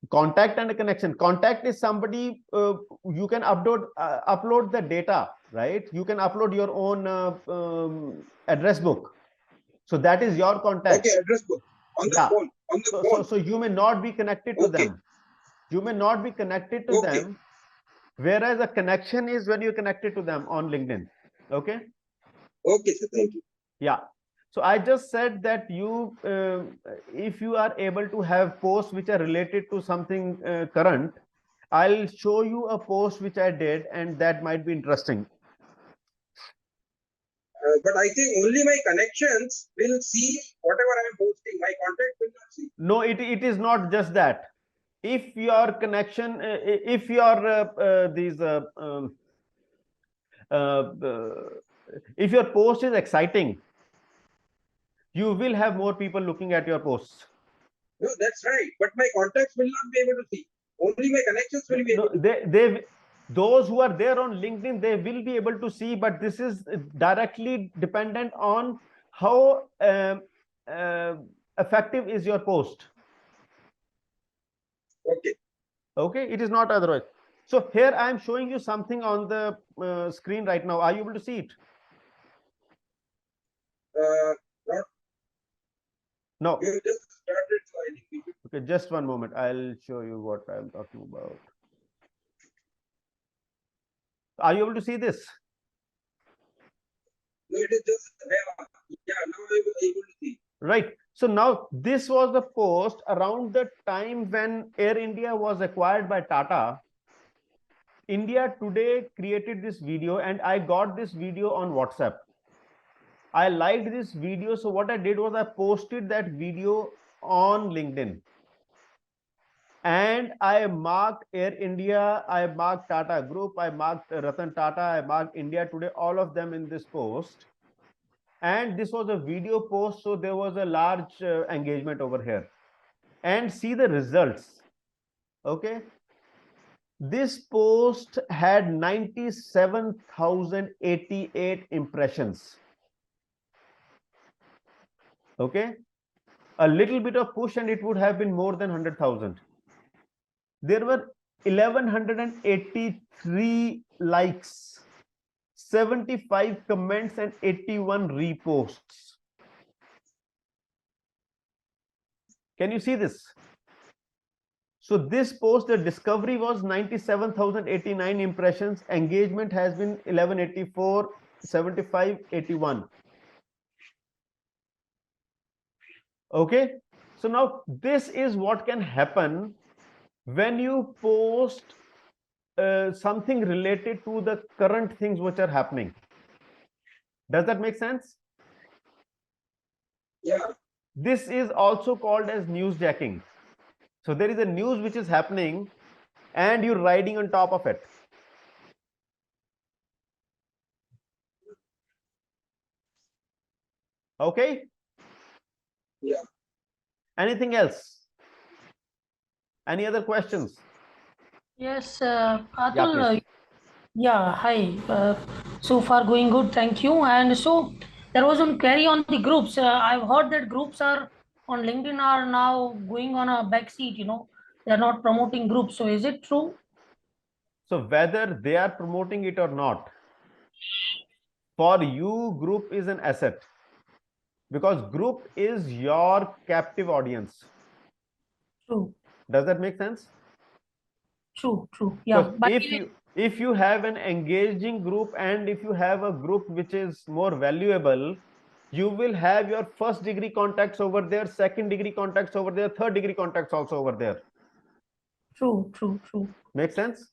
Speaker 1: Contact and a connection. Contact is somebody you can upload the data, right? You can upload your own address book. So that is your contact.
Speaker 4: Okay, address book on the phone. On the phone.
Speaker 1: So you may not be connected to them. You may not be connected to them. Whereas a connection is when you're connected to them on LinkedIn. Okay.
Speaker 4: Okay, sir. Thank you.
Speaker 1: Yeah. So I just said that you, if you are able to have posts which are related to something current, I'll show you a post which I did, and that might be interesting.
Speaker 4: But I think only my connections will see whatever I am posting. My contact will not see.
Speaker 1: No, it is not just that. If your connection, if your if your post is exciting, you will have more people looking at your posts.
Speaker 4: No, that's right. But my contacts will not be able to see. Only my connections will be able to
Speaker 1: see. Those who are there on LinkedIn, they will be able to see, but this is directly dependent on how effective is your post.
Speaker 4: Okay.
Speaker 1: Okay, it is not otherwise. So here I am showing you something on the screen right now. Are you able to see it?
Speaker 4: Not.
Speaker 1: No.
Speaker 4: You just started, so I think we should...
Speaker 1: Okay, just one moment. I'll show you what I'm talking about. Are you able to see this?
Speaker 4: No, it is just yeah, now I was able to see.
Speaker 1: Right. So now this was the post around the time when Air India was acquired by Tata. India Today created this video, and I got this video on WhatsApp. I liked this video, so what I did was I posted that video on LinkedIn. And I marked Air India, I marked Tata Group, I marked Ratan Tata, I marked India Today, all of them in this post. And this was a video post, so there was a large engagement over here. And see the results. Okay. This post had 97,088 impressions. Okay. A little bit of push and it would have been more than 100,000. There were 1,183 likes, 75 comments, and 81 reposts. Can you see this? So this post, the discovery was 97,089 impressions. Engagement has been 1,184, 75, 81. Okay. So now this is what can happen when you post something related to the current things which are happening. Does that make sense?
Speaker 4: Yeah.
Speaker 1: This is also called as newsjacking. So there is a news which is happening and you're riding on top of it. Okay?
Speaker 4: Yeah.
Speaker 1: Anything else? Any other questions?
Speaker 5: Yes, Atul.
Speaker 1: Yeah, please.
Speaker 5: Yeah, hi. So far going good, thank you. And so there was one query on the groups. I've heard that groups are on LinkedIn are now going on a back seat, they're not promoting groups. So is it true?
Speaker 1: So whether they are promoting it or not, for you, group is an asset because group is your captive audience.
Speaker 5: True.
Speaker 1: Does that make sense?
Speaker 5: True. Yeah.
Speaker 1: But if you have an engaging group and if you have a group which is more valuable, you will have your first degree contacts over there, second degree contacts over there, third degree contacts also over there.
Speaker 5: True, true, true.
Speaker 1: Make sense?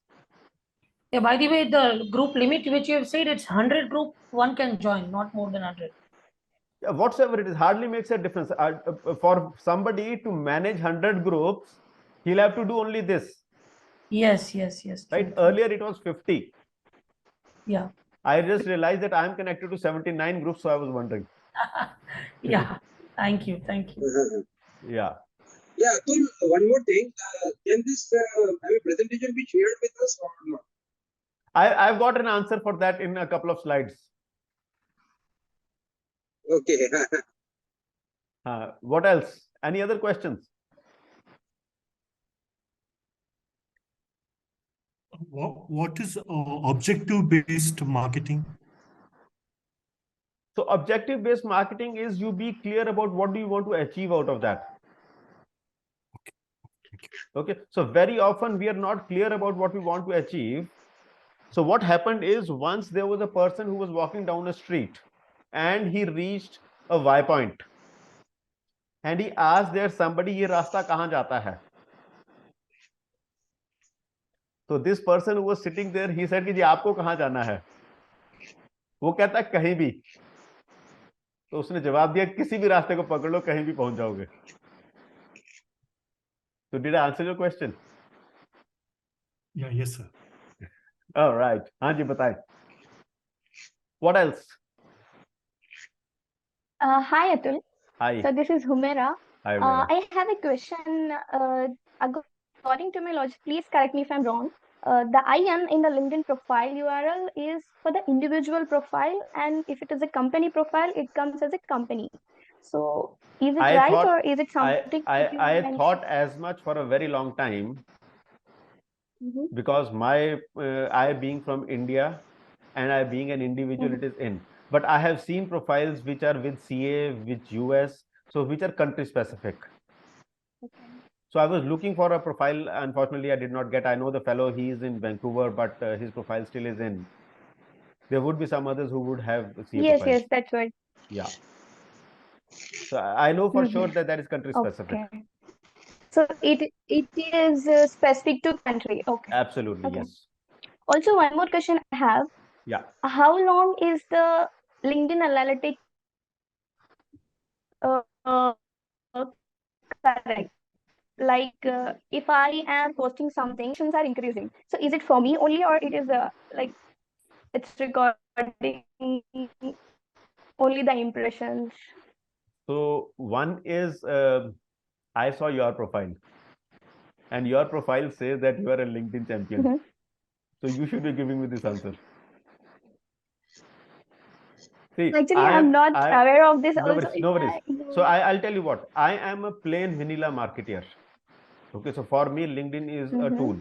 Speaker 5: Yeah, by the way, the group limit which you have said, it's 100 group, one can join, not more than 100.
Speaker 1: Yeah, whatsoever it is, hardly makes a difference. For somebody to manage 100 groups, he'll have to do only this.
Speaker 5: Yes, yes, yes. True,
Speaker 1: Right?
Speaker 5: true.
Speaker 1: Earlier it was 50.
Speaker 5: Yeah.
Speaker 1: I just realized that I'm connected to 79 groups, so I was wondering.
Speaker 5: Yeah. Thank you. Thank you.
Speaker 1: Yeah.
Speaker 4: Yeah, Atul, one more thing. Can this presentation be shared with us or not?
Speaker 1: I've got an answer for that in a couple of slides.
Speaker 4: Okay.
Speaker 1: What else? Any other questions?
Speaker 3: What is objective-based marketing?
Speaker 1: So objective-based marketing is you be clear about what do you want to achieve out of that. Okay. So very often we are not clear about what we want to achieve. So what happened is once there was a person who was walking down a street and he reached a Y point and he asked there somebody, ye rasta kahan jata hai? So this person who was sitting there, he said कि जी आपको कहाँ जाना है? वो कहता है कहीं भी. तो उसने जवाब दिया किसी भी रास्ते को पकड़ लो कहीं भी पहुंच जाओगे. So did I answer your question?
Speaker 3: Yeah, yes, sir.
Speaker 1: All right. हाँ जी बताएं. What else?
Speaker 6: Hi, Atul.
Speaker 1: Hi.
Speaker 6: So this is Humera.
Speaker 1: Hi, Vera.
Speaker 6: I have a question. According to my logic, please correct me if I'm wrong. The IN in the LinkedIn profile URL is for the individual profile, and if it is a company profile, it comes as a company. So is it right, or is it something that you
Speaker 1: I
Speaker 6: mentioned?
Speaker 1: thought as much for a very long time
Speaker 6: Mhm.
Speaker 1: because my I being from India and I being an individual, it is in. But I have seen profiles which are with CA, with US, so which are country specific.
Speaker 6: Okay.
Speaker 1: So I was looking for a profile. Unfortunately, I did not get. I know the fellow, he is in Vancouver, but his profile still is in. There would be some others who would have CA
Speaker 6: Yes,
Speaker 1: profiles.
Speaker 6: yes, that's right.
Speaker 1: Yeah. So I know for sure that that is country specific.
Speaker 6: Okay. So it is specific to country. Okay.
Speaker 1: Absolutely,
Speaker 6: Okay.
Speaker 1: yes.
Speaker 6: Also, one more question I have.
Speaker 1: Yeah.
Speaker 6: How long is the LinkedIn analytics correct? Like if I am posting something, impressions are increasing. So is it for me only, or it is like it's recording only the impressions?
Speaker 1: So one is I saw your profile, and your profile says that you are a LinkedIn champion. So you should be giving me this answer. See,
Speaker 6: Actually, I'm not aware of this.
Speaker 1: No
Speaker 6: Also,
Speaker 1: worries, no worries. So I'll tell you what, I am a plain vanilla marketer. Okay, so for me, LinkedIn is a tool.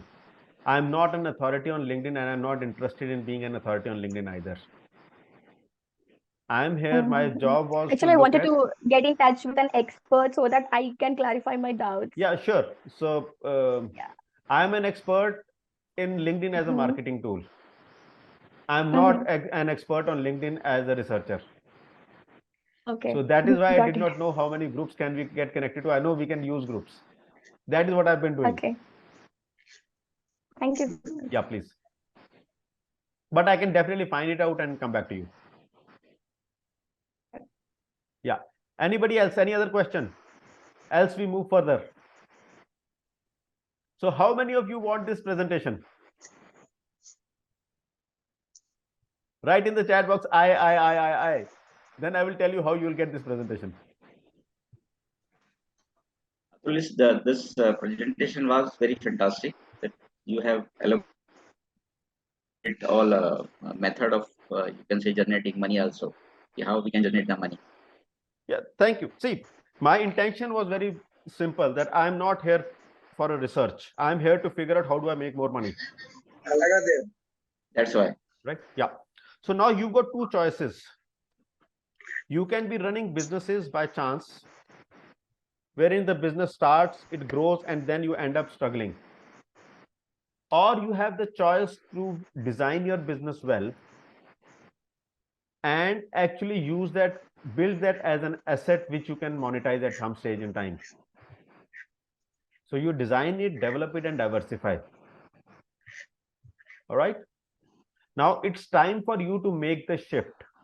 Speaker 1: I'm not an authority on LinkedIn, and I'm not interested in being an authority on LinkedIn either. I'm here. My job was
Speaker 6: actually, I wanted to get in touch with an expert so that I can clarify my doubts.
Speaker 1: Yeah, sure. So I'm an expert in LinkedIn as a marketing tool. I'm not an expert on LinkedIn as a researcher.
Speaker 6: Okay.
Speaker 1: So that is why I
Speaker 6: Got
Speaker 1: did
Speaker 6: it.
Speaker 1: not know how many groups can we get connected to. I know we can use groups. That is what I've been doing.
Speaker 6: Okay. Thank you.
Speaker 1: Yeah, please. But I can definitely find it out and come back to you. Yeah. Anybody else? Any other question? Else we move further. So how many of you want this presentation? Write in the chat box, I. Then I will tell you how you will get this presentation.
Speaker 2: This presentation was very fantastic. That you have elaborated all method of you can say generating money also. How we can generate the money.
Speaker 1: Yeah, thank you. See, my intention was very simple, that I'm not here for a research. I'm here to figure out how do I make more money.
Speaker 2: That's why.
Speaker 1: Right? Yeah. So now you've got two choices. You can be running businesses by chance, wherein the business starts, it grows, and then you end up struggling. Or you have the choice to design your business well and actually use that build that as an asset which you can monetize at some stage in time. So you design it, develop it, and diversify. All right. Now it's time for you to make the shift.